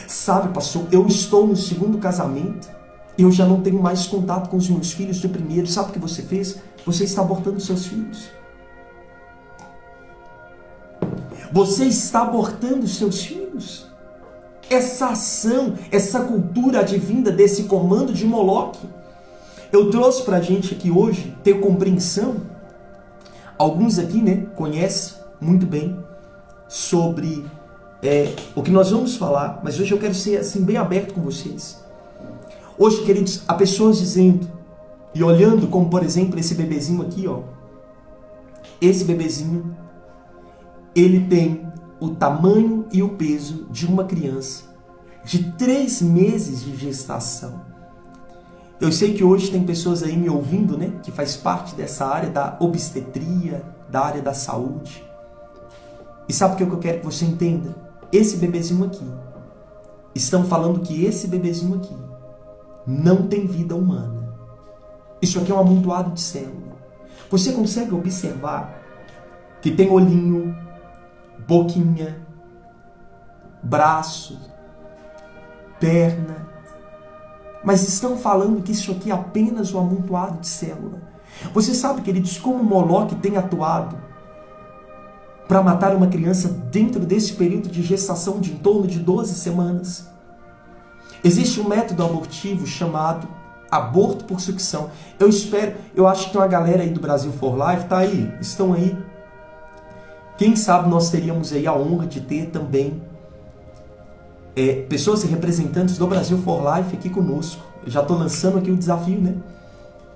Sabe, pastor, eu estou no segundo casamento e eu já não tenho mais contato com os meus filhos do primeiro. Sabe o que você fez? Você está abortando seus filhos. Você está abortando seus filhos. Essa ação, essa cultura advinda desse comando de Moloque, eu trouxe para a gente aqui hoje ter compreensão. Alguns aqui, conhecem muito bem sobre o que nós vamos falar, mas hoje eu quero ser assim bem aberto com vocês. Hoje, queridos, há pessoas dizendo e olhando como, por exemplo, esse bebezinho aqui, ó. Esse bebezinho, ele tem o tamanho e o peso de uma criança de 3 meses de gestação. Eu sei que hoje tem pessoas aí me ouvindo, que faz parte dessa área da obstetria, da área da saúde. E sabe o que eu quero que você entenda? Esse bebezinho aqui, estão falando que esse bebezinho aqui não tem vida humana. Isso aqui é um amontoado de célula. Você consegue observar que tem olhinho, boquinha, braço, perna, mas estão falando que isso aqui é apenas um amontoado de célula. Você sabe, queridos, como Moloque tem atuado para matar uma criança dentro desse período de gestação de em torno de 12 semanas? Existe um método abortivo chamado aborto por sucção. Eu acho que tem uma galera aí do Brasil for Life, tá aí, estão aí. Quem sabe nós teríamos aí a honra de ter também pessoas e representantes do Brasil for Life aqui conosco. Eu já estou lançando aqui o desafio,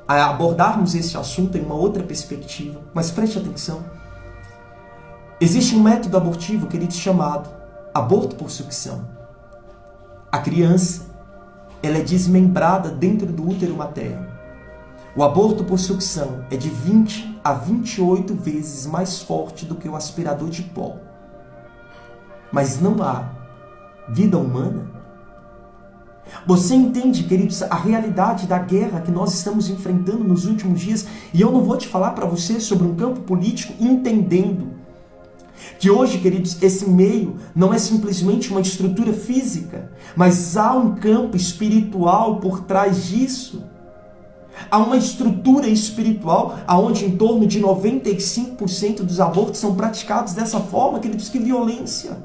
a abordarmos esse assunto em uma outra perspectiva. Mas preste atenção. Existe um método abortivo, queridos, chamado aborto por sucção. A criança, ela é desmembrada dentro do útero materno. O aborto por sucção é de 20 a 28 vezes mais forte do que o aspirador de pó. Mas não há vida humana. Você entende, queridos, a realidade da guerra que nós estamos enfrentando nos últimos dias? E eu não vou te falar para você sobre um campo político, entendendo que hoje, queridos, esse meio não é simplesmente uma estrutura física, mas há um campo espiritual por trás disso. Há uma estrutura espiritual onde em torno de 95% dos abortos são praticados dessa forma, queridos, que violência.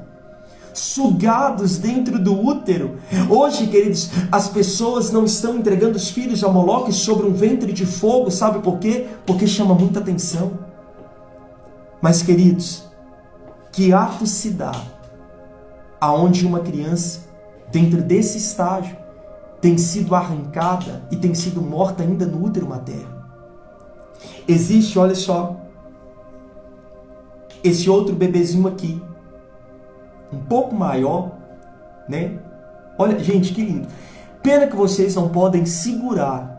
Sugados dentro do útero. Hoje, queridos, as pessoas não estão entregando os filhos a Moloque sobre um ventre de fogo, sabe por quê? Porque chama muita atenção. Mas, queridos, que ato se dá aonde uma criança, dentro desse estágio, tem sido arrancada e tem sido morta ainda no útero materno? Existe, olha só, esse outro bebezinho aqui, um pouco maior, Olha, gente, que lindo. Pena que vocês não podem segurar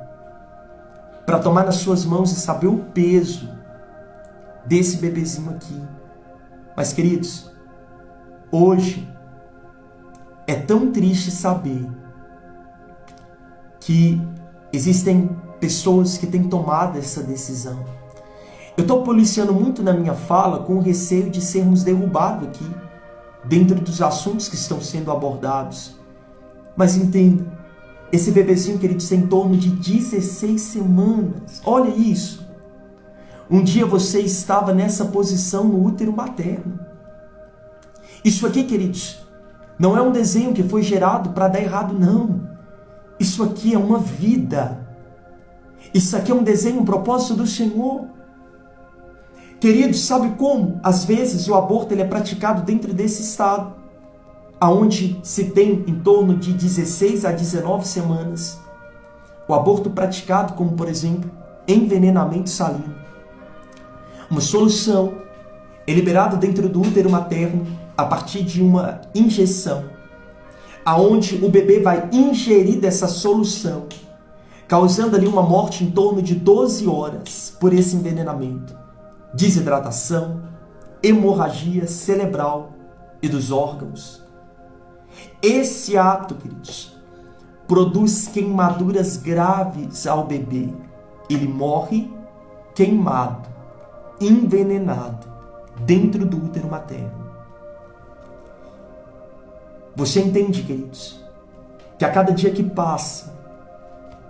para tomar nas suas mãos e saber o peso desse bebezinho aqui. Mas, queridos, hoje é tão triste saber que existem pessoas que têm tomado essa decisão. Eu estou policiando muito na minha fala com o receio de sermos derrubados aqui, dentro dos assuntos que estão sendo abordados. Mas entenda, esse bebezinho, queridos, tem em torno de 16 semanas. Olha isso. Um dia você estava nessa posição no útero materno. Isso aqui, queridos, não é um desenho que foi gerado para dar errado, não. Isso aqui é uma vida. Isso aqui é um desenho, um propósito do Senhor. Queridos, sabe como? Às vezes o aborto ele é praticado dentro desse estado, aonde se tem em torno de 16 a 19 semanas. O aborto praticado, como por exemplo, envenenamento salino. Uma solução é liberada dentro do útero materno a partir de uma injeção, aonde o bebê vai ingerir dessa solução, causando ali uma morte em torno de 12 horas por esse envenenamento. Desidratação, hemorragia cerebral e dos órgãos. Esse ato, queridos, produz queimaduras graves ao bebê. Ele morre queimado, envenenado, dentro do útero materno. Você entende, queridos, que a cada dia que passa,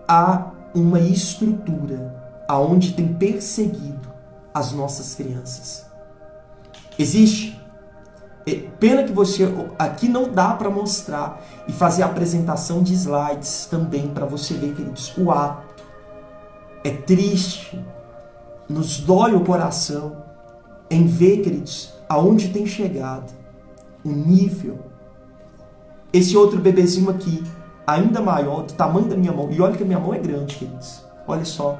há uma estrutura aonde tem perseguido as nossas crianças. Existe. Pena que você aqui não dá para mostrar e fazer a apresentação de slides também para você ver, queridos, o ato. É triste, nos dói o coração em ver, queridos, aonde tem chegado o nível. Esse outro bebezinho aqui, ainda maior, do tamanho da minha mão. E olha que a minha mão é grande, queridos. Olha só.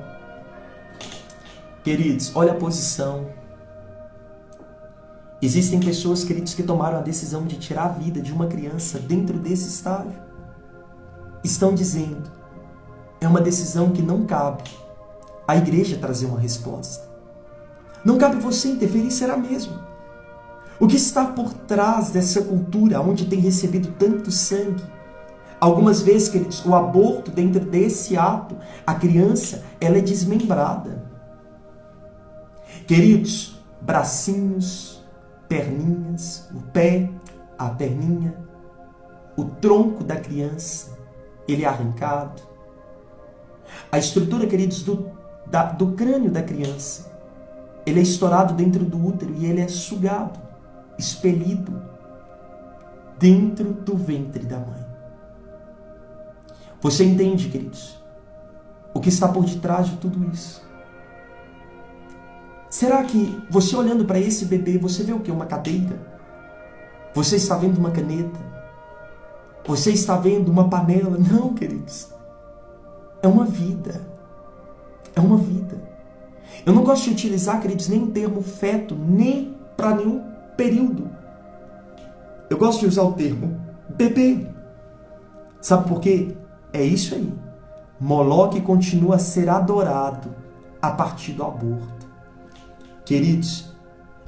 Queridos, olha a posição. Existem pessoas, queridos, que tomaram a decisão de tirar a vida de uma criança dentro desse estágio. Estão dizendo, é uma decisão que não cabe a igreja trazer uma resposta. Não cabe você interferir, será mesmo? O que está por trás dessa cultura onde tem recebido tanto sangue? Algumas vezes, queridos, o aborto, dentro desse ato, a criança, ela é desmembrada. Queridos, bracinhos, perninhas, o pé, a perninha, o tronco da criança, ele é arrancado. A estrutura, queridos, do crânio da criança, ele é estourado dentro do útero e ele é sugado, expelido dentro do ventre da mãe. Você entende, queridos, o que está por detrás de tudo isso? Será que você olhando para esse bebê, você vê o quê? Uma cadeira? Você está vendo uma caneta? Você está vendo uma panela? Não, queridos. É uma vida. É uma vida. Eu não gosto de utilizar, queridos, nem o termo feto, nem para nenhum período. Eu gosto de usar o termo bebê. Sabe por quê? É isso aí. Moloque continua a ser adorado a partir do aborto. Queridos,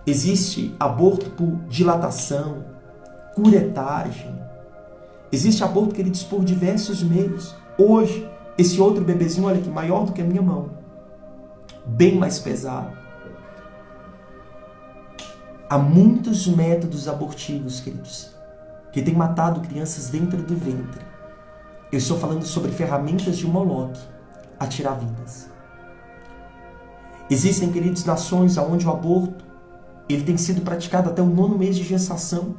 existe aborto por dilatação, curetagem. Existe aborto, queridos, por diversos meios. Hoje, esse outro bebezinho, olha aqui, maior do que a minha mão. Bem mais pesado. Há muitos métodos abortivos, queridos, que têm matado crianças dentro do ventre. Eu estou falando sobre ferramentas de Moloque a tirar vidas. Existem, queridos, nações onde o aborto ele tem sido praticado até o 9º mês de gestação,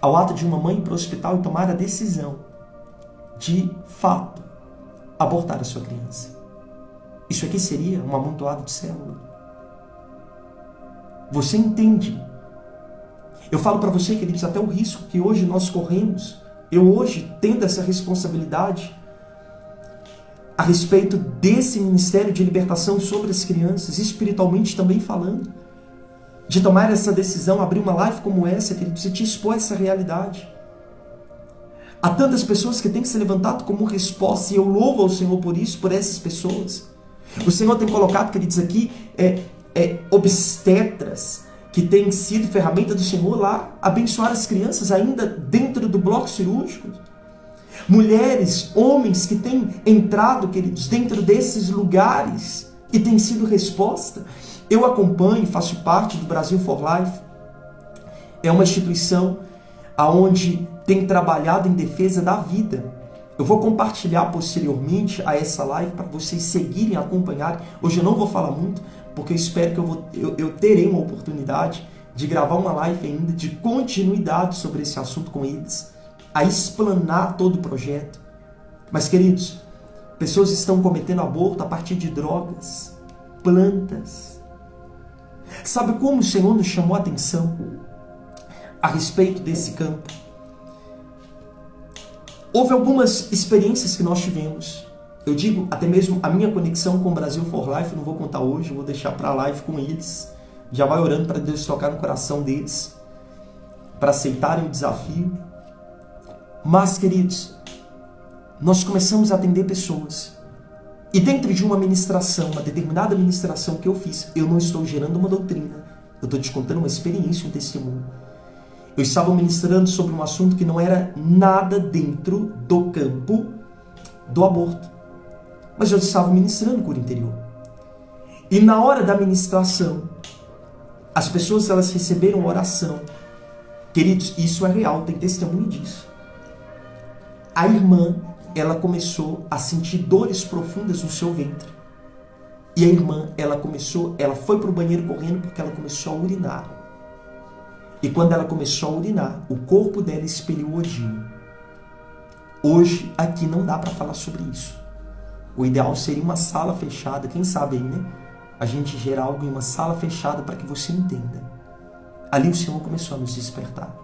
ao ato de uma mãe ir para o hospital e tomar a decisão de fato abortar a sua criança. Isso aqui seria um amontoado de célula. Você entende? Eu falo para você, queridos, até o risco que hoje nós corremos. Eu hoje tendo essa responsabilidade a respeito desse ministério de libertação sobre as crianças, espiritualmente também falando, de tomar essa decisão, abrir uma live como essa, queridos, e te expor essa realidade. Há tantas pessoas que têm se levantado como resposta, e eu louvo ao Senhor por isso, por essas pessoas. O Senhor tem colocado, queridos, aqui obstetras que têm sido ferramenta do Senhor lá, abençoar as crianças ainda dentro do bloco cirúrgico. Mulheres, homens que têm entrado, queridos, dentro desses lugares e têm sido resposta. Eu acompanho, faço parte do Brasil for Life. É uma instituição onde tem trabalhado em defesa da vida. Eu vou compartilhar posteriormente a essa live para vocês seguirem, acompanharem. Hoje eu não vou falar muito, porque eu espero que eu terei uma oportunidade de gravar uma live ainda de continuidade sobre esse assunto com eles, a explanar todo o projeto. Mas, queridos, pessoas estão cometendo aborto a partir de drogas, plantas. Sabe como o Senhor nos chamou a atenção a respeito desse campo? Houve algumas experiências que nós tivemos Eu digo, até mesmo a minha conexão com o Brasil for Life, não vou contar hoje, vou deixar para a live com eles. Já vai orando para Deus tocar no coração deles, para aceitarem o desafio. Mas, queridos, nós começamos a atender pessoas. E dentro de uma ministração, uma determinada ministração que eu fiz, eu não estou gerando uma doutrina, eu estou te contando uma experiência, um testemunho. Eu estava ministrando sobre um assunto que não era nada dentro do campo do aborto. Mas eu estava ministrando cura interior. E na hora da ministração, as pessoas elas receberam oração. Queridos, isso é real, tem testemunho disso. A irmã, ela começou a sentir dores profundas no seu ventre. E a irmã, ela foi para o banheiro correndo porque ela começou a urinar. E quando ela começou a urinar, o corpo dela expeliu odino. Hoje, aqui não dá para falar sobre isso. O ideal seria uma sala fechada, quem sabe aí, né? A gente gera algo em uma sala fechada para que você entenda. Ali o Senhor começou a nos despertar.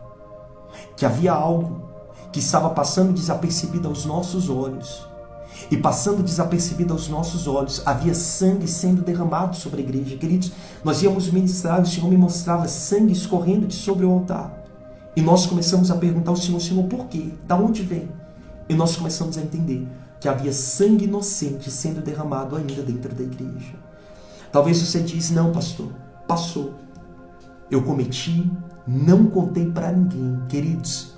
Que havia algo que estava passando desapercebido aos nossos olhos. E passando desapercebido aos nossos olhos, havia sangue sendo derramado sobre a igreja. Queridos, nós íamos ministrar, o Senhor me mostrava sangue escorrendo de sobre o altar. E nós começamos a perguntar ao Senhor, Senhor, por quê? Da onde vem? E nós começamos a entender que havia sangue inocente sendo derramado ainda dentro da igreja. Talvez você diz, não, pastor, passou. Eu cometi, não contei para ninguém. Queridos,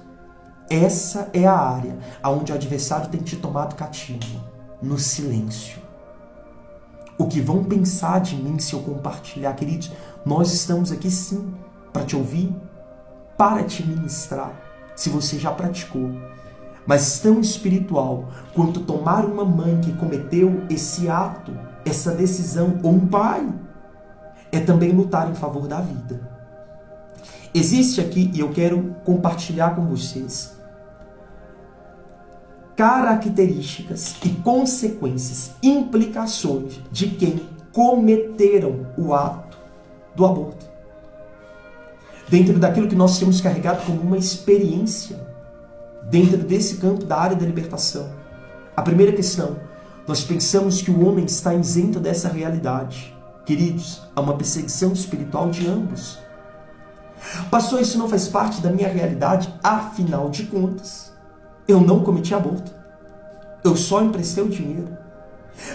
essa é a área onde o adversário tem te tomado cativo, no silêncio. O que vão pensar de mim se eu compartilhar? Queridos, nós estamos aqui sim para te ouvir, para te ministrar, se você já praticou. Mas tão espiritual quanto tomar uma mãe que cometeu esse ato, essa decisão, ou um pai, é também lutar em favor da vida. Existe aqui, e eu quero compartilhar com vocês, características e consequências, implicações de quem cometeram o ato do aborto. Dentro daquilo que nós temos carregado como uma experiência, dentro desse campo da área da libertação. A primeira questão, nós pensamos que o homem está isento dessa realidade. Queridos, há uma perseguição espiritual de ambos. Pastor, isso não faz parte da minha realidade? Afinal de contas, eu não cometi aborto. Eu só emprestei o dinheiro.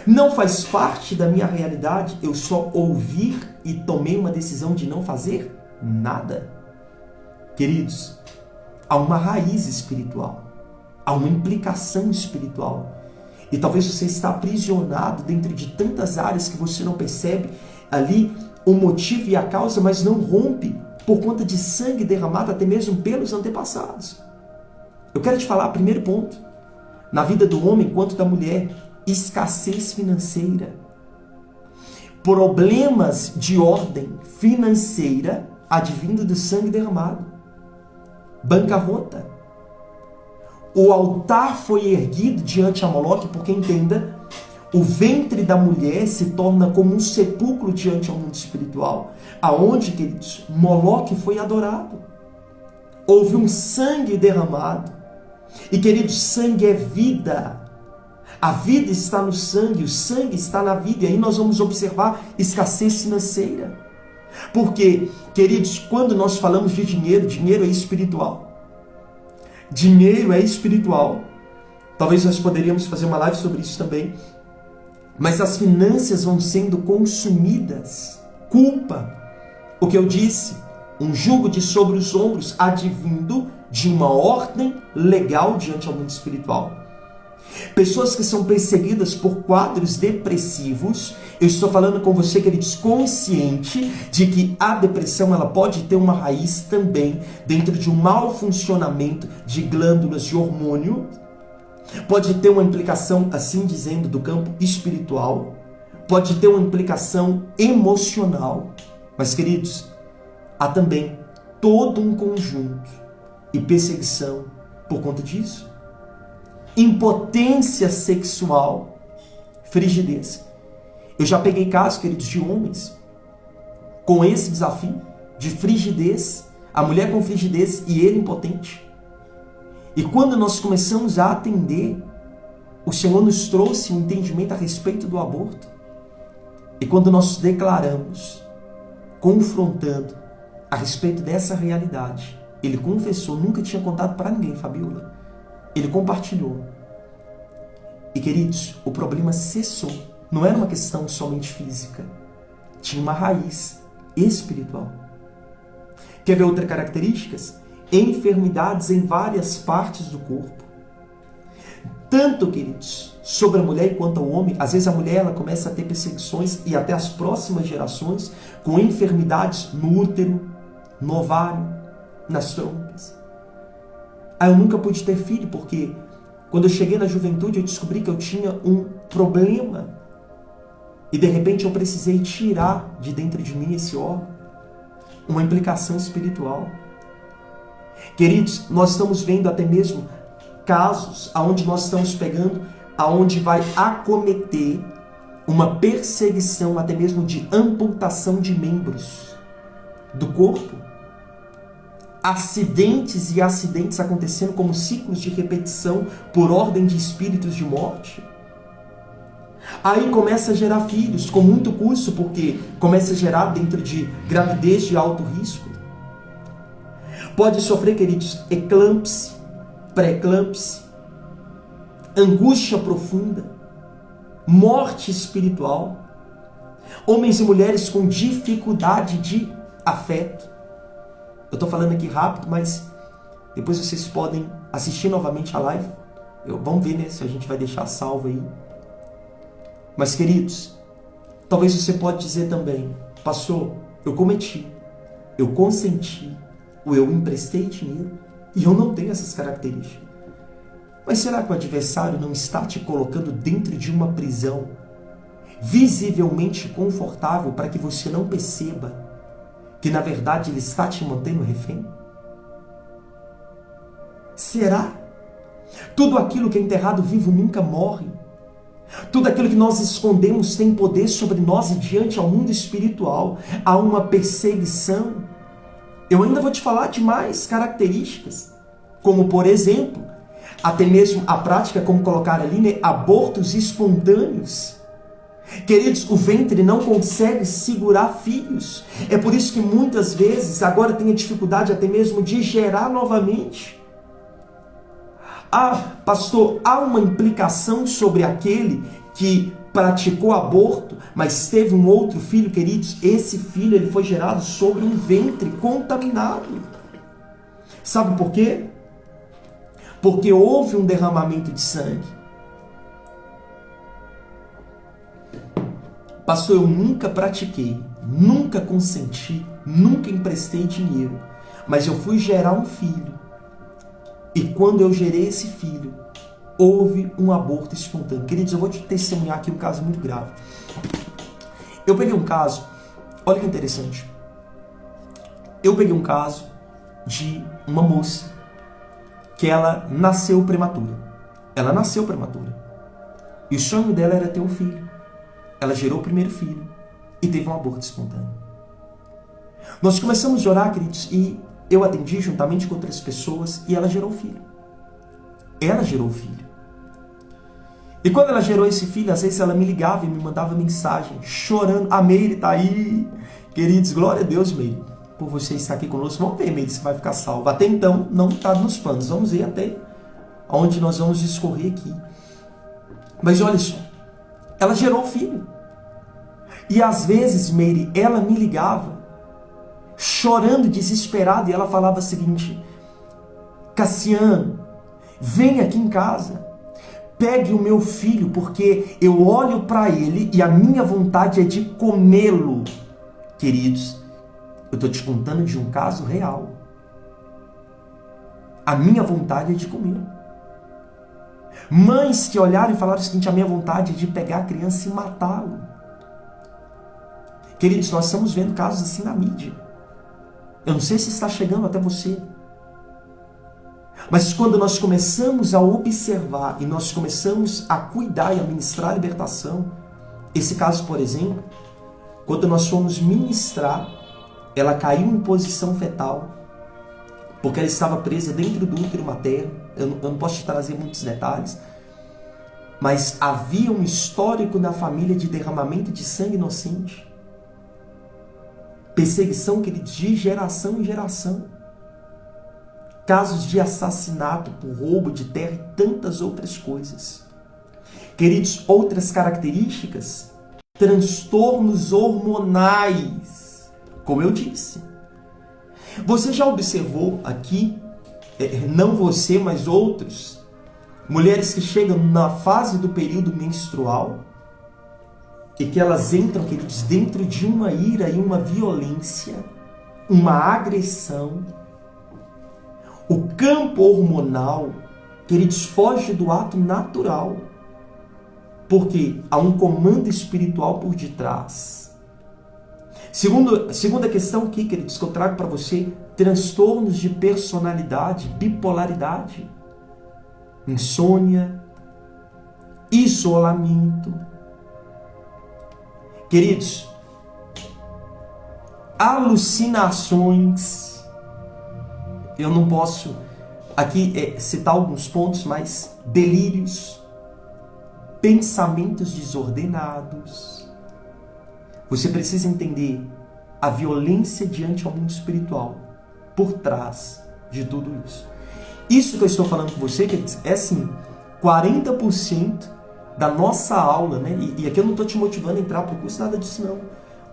Não faz parte da minha realidade eu só ouvir e tomei uma decisão de não fazer nada. Queridos, há uma raiz espiritual. Há uma implicação espiritual. E talvez você está aprisionado dentro de tantas áreas que você não percebe ali o motivo e a causa, mas não rompe por conta de sangue derramado até mesmo pelos antepassados. Eu quero te falar, primeiro ponto, na vida do homem quanto da mulher, escassez financeira. Problemas de ordem financeira advindo do sangue derramado. Bancarrota. O altar foi erguido diante a Moloque, porque entenda, o ventre da mulher se torna como um sepulcro diante ao mundo espiritual, aonde, queridos, Moloque foi adorado. Houve um sangue derramado. E, queridos, sangue é vida. A vida está no sangue, o sangue está na vida. E aí nós vamos observar escassez financeira. Porque, queridos, quando nós falamos de dinheiro, dinheiro é espiritual. Dinheiro é espiritual. Talvez nós poderíamos fazer uma live sobre isso também. Mas as finanças vão sendo consumidas. Culpa. O que eu disse, um jugo de sobre os ombros advindo de uma ordem legal diante ao mundo espiritual. Pessoas que são perseguidas por quadros depressivos, eu estou falando com você, queridos, consciente de que a depressão ela pode ter uma raiz também dentro de um mau funcionamento de glândulas de hormônio, pode ter uma implicação, assim dizendo, do campo espiritual, pode ter uma implicação emocional, mas, queridos, há também todo um conjunto e perseguição por conta disso. Impotência sexual, frigidez. Eu já peguei casos, queridos, de homens com esse desafio de frigidez, a mulher com frigidez e ele impotente. E quando nós começamos a atender, o Senhor nos trouxe um entendimento a respeito do aborto. E quando nós declaramos, confrontando a respeito dessa realidade, ele confessou, nunca tinha contado para ninguém, Fabiola. Ele compartilhou. E queridos, o problema cessou. Não era uma questão somente física. Tinha uma raiz espiritual. Quer ver outras características? Enfermidades em várias partes do corpo. Tanto, queridos, sobre a mulher quanto ao homem. Às vezes a mulher ela começa a ter perseguições e até as próximas gerações com enfermidades no útero, no ovário, nas trompas. Eu nunca pude ter filho porque quando eu cheguei na juventude eu descobri que eu tinha um problema e de repente eu precisei tirar de dentro de mim esse órgão. Uma implicação espiritual. Queridos, nós estamos vendo até mesmo casos onde nós estamos pegando, aonde vai acometer uma perseguição até mesmo de amputação de membros do corpo. Acidentes e acidentes acontecendo como ciclos de repetição por ordem de espíritos de morte. Aí começa a gerar filhos com muito custo, porque começa a gerar dentro de gravidez de alto risco. Pode sofrer, queridos, eclâmpsia, pré-eclâmpsia, angústia profunda, morte espiritual, homens e mulheres com dificuldade de afeto. Eu estou falando aqui rápido, mas depois vocês podem assistir novamente a live. Vamos ver, né, se a gente vai deixar salvo aí. Mas, queridos, talvez você pode dizer também, pastor, eu cometi, eu consenti, ou eu emprestei dinheiro e eu não tenho essas características. Mas será que o adversário não está te colocando dentro de uma prisão visivelmente confortável para que você não perceba que na verdade ele está te mantendo refém? Será? Tudo aquilo que é enterrado vivo nunca morre. Tudo aquilo que nós escondemos tem poder sobre nós e diante ao mundo espiritual há uma perseguição. Eu ainda vou te falar de mais características, como por exemplo, até mesmo a prática, como colocar ali, né, abortos espontâneos. Queridos, o ventre não consegue segurar filhos. É por isso que muitas vezes agora tem a dificuldade até mesmo de gerar novamente. Pastor, há uma implicação sobre aquele que praticou aborto, mas teve um outro filho, queridos. Esse filho ele foi gerado sobre um ventre contaminado. Sabe por quê? Porque houve um derramamento de sangue. Pastor, eu nunca pratiquei, nunca consenti, nunca emprestei dinheiro, mas eu fui gerar um filho. E quando eu gerei esse filho, houve um aborto espontâneo. Queridos, eu vou te testemunhar aqui um caso muito grave. Eu peguei um caso, olha que interessante. Eu peguei um caso de uma moça que ela nasceu prematura. Ela nasceu prematura. E o sonho dela era ter um filho. Ela gerou o primeiro filho e teve um aborto espontâneo. Nós começamos a orar, queridos, e eu atendi juntamente com outras pessoas e ela gerou o filho. Ela gerou o filho. E quando ela gerou esse filho, às vezes ela me ligava e me mandava mensagem, chorando. A Meire está aí. Queridos, glória a Deus, Meire, por você estar aqui conosco. Vamos ver, Meire, se vai ficar salvo. Até então, não está nos planos. Vamos ver até onde nós vamos discorrer aqui. Mas olha só, ela gerou o filho. E às vezes, Meire, ela me ligava, chorando, desesperada, e ela falava o seguinte: Cassiano, vem aqui em casa, pegue o meu filho, porque eu olho para ele e a minha vontade é de comê-lo. Queridos, eu estou te contando de um caso real. A minha vontade é de comê-lo. Mães que olharam e falaram o seguinte: a minha vontade é de pegar a criança e matá-lo. Queridos, nós estamos vendo casos assim na mídia. Eu não sei se está chegando até você. Mas quando nós começamos a observar e nós começamos a cuidar e a ministrar a libertação, esse caso, por exemplo, quando nós fomos ministrar, ela caiu em posição fetal, porque ela estava presa dentro do útero materno. Eu não posso te trazer muitos detalhes. mas havia um histórico na família de derramamento de sangue inocente. Perseguição, queridos, de geração em geração. Casos de assassinato por roubo de terra e tantas outras coisas. Queridos, outras características, transtornos hormonais, como eu disse. Você já observou aqui, não você, mas outros, mulheres que chegam na fase do período menstrual e que elas entram, queridos, dentro de uma ira e uma violência, uma agressão. O campo hormonal, queridos, foge do ato natural, porque há um comando espiritual por detrás. Segunda questão aqui, queridos, que eu trago para você, transtornos de personalidade, bipolaridade, insônia, isolamento. Queridos, alucinações. Eu não posso aqui citar alguns pontos, mas delírios, pensamentos desordenados. Você precisa entender a violência diante ao mundo espiritual por trás de tudo isso. Isso que eu estou falando com você, é assim, 40% da nossa aula, né? E aqui eu não estou te motivando a entrar para o curso, nada disso não.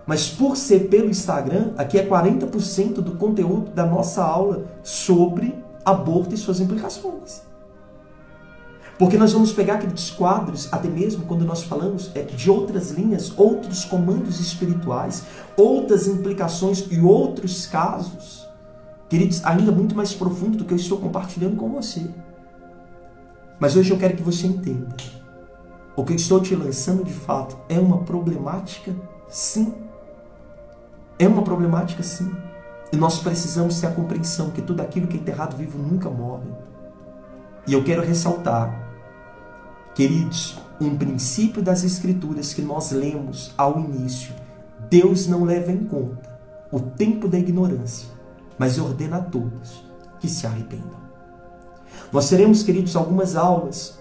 Mas por ser pelo Instagram, aqui é 40% do conteúdo da nossa aula sobre aborto e suas implicações. Porque nós vamos pegar aqueles quadros, até mesmo quando nós falamos de outras linhas, outros comandos espirituais, outras implicações e outros casos, queridos, ainda muito mais profundo do que eu estou compartilhando com você. Mas hoje eu quero que você entenda. O que eu estou te lançando, de fato, é uma problemática, sim. É uma problemática, sim. E nós precisamos ter a compreensão que tudo aquilo que é enterrado vivo nunca morre. E eu quero ressaltar, queridos, um princípio das Escrituras que nós lemos ao início. Deus não leva em conta o tempo da ignorância, mas ordena a todos que se arrependam. Nós teremos, queridos, algumas aulas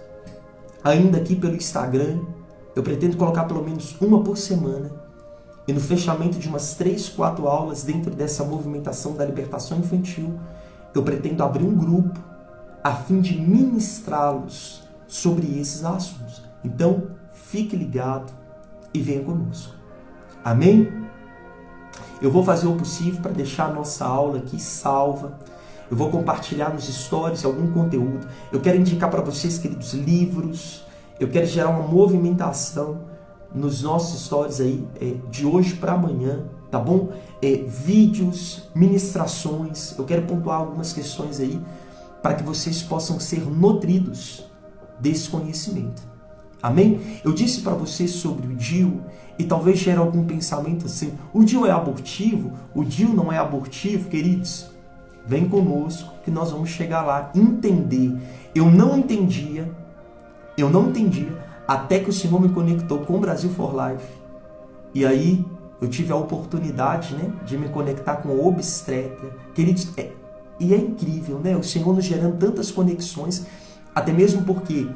ainda aqui pelo Instagram. Eu pretendo colocar pelo menos uma por semana. E no fechamento de umas 3, 4 aulas dentro dessa movimentação da libertação infantil, eu pretendo abrir um grupo a fim de ministrá-los sobre esses assuntos. Então, fique ligado e venha conosco. Amém? Eu vou fazer o possível para deixar a nossa aula aqui salva. Eu vou compartilhar nos stories algum conteúdo. Eu quero indicar para vocês, queridos, livros. Eu quero gerar uma movimentação nos nossos stories aí, de hoje para amanhã, tá bom? Vídeos, ministrações. Eu quero pontuar algumas questões aí para que vocês possam ser nutridos desse conhecimento. Amém? Eu disse para vocês sobre o DIU e talvez gere algum pensamento assim: o DIU é abortivo? O DIU não é abortivo, queridos? Vem conosco que nós vamos chegar lá, entender. Eu não entendia até que o Senhor me conectou com o Brasil for Life. E aí eu tive a oportunidade, né, de me conectar com o obstetra. Queridos, e é incrível, né? O Senhor nos gerando tantas conexões, até mesmo porque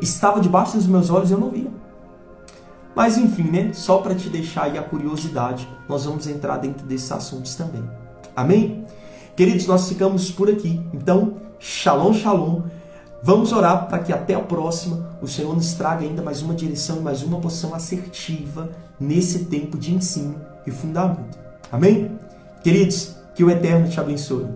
estava debaixo dos meus olhos e eu não via. Mas enfim, né? Só para te deixar aí a curiosidade, nós vamos entrar dentro desses assuntos também. Amém? Queridos, nós ficamos por aqui. Então, shalom, shalom. Vamos orar para que até a próxima o Senhor nos traga ainda mais uma direção e mais uma posição assertiva nesse tempo de ensino e fundamento. Amém? Queridos, que o Eterno te abençoe.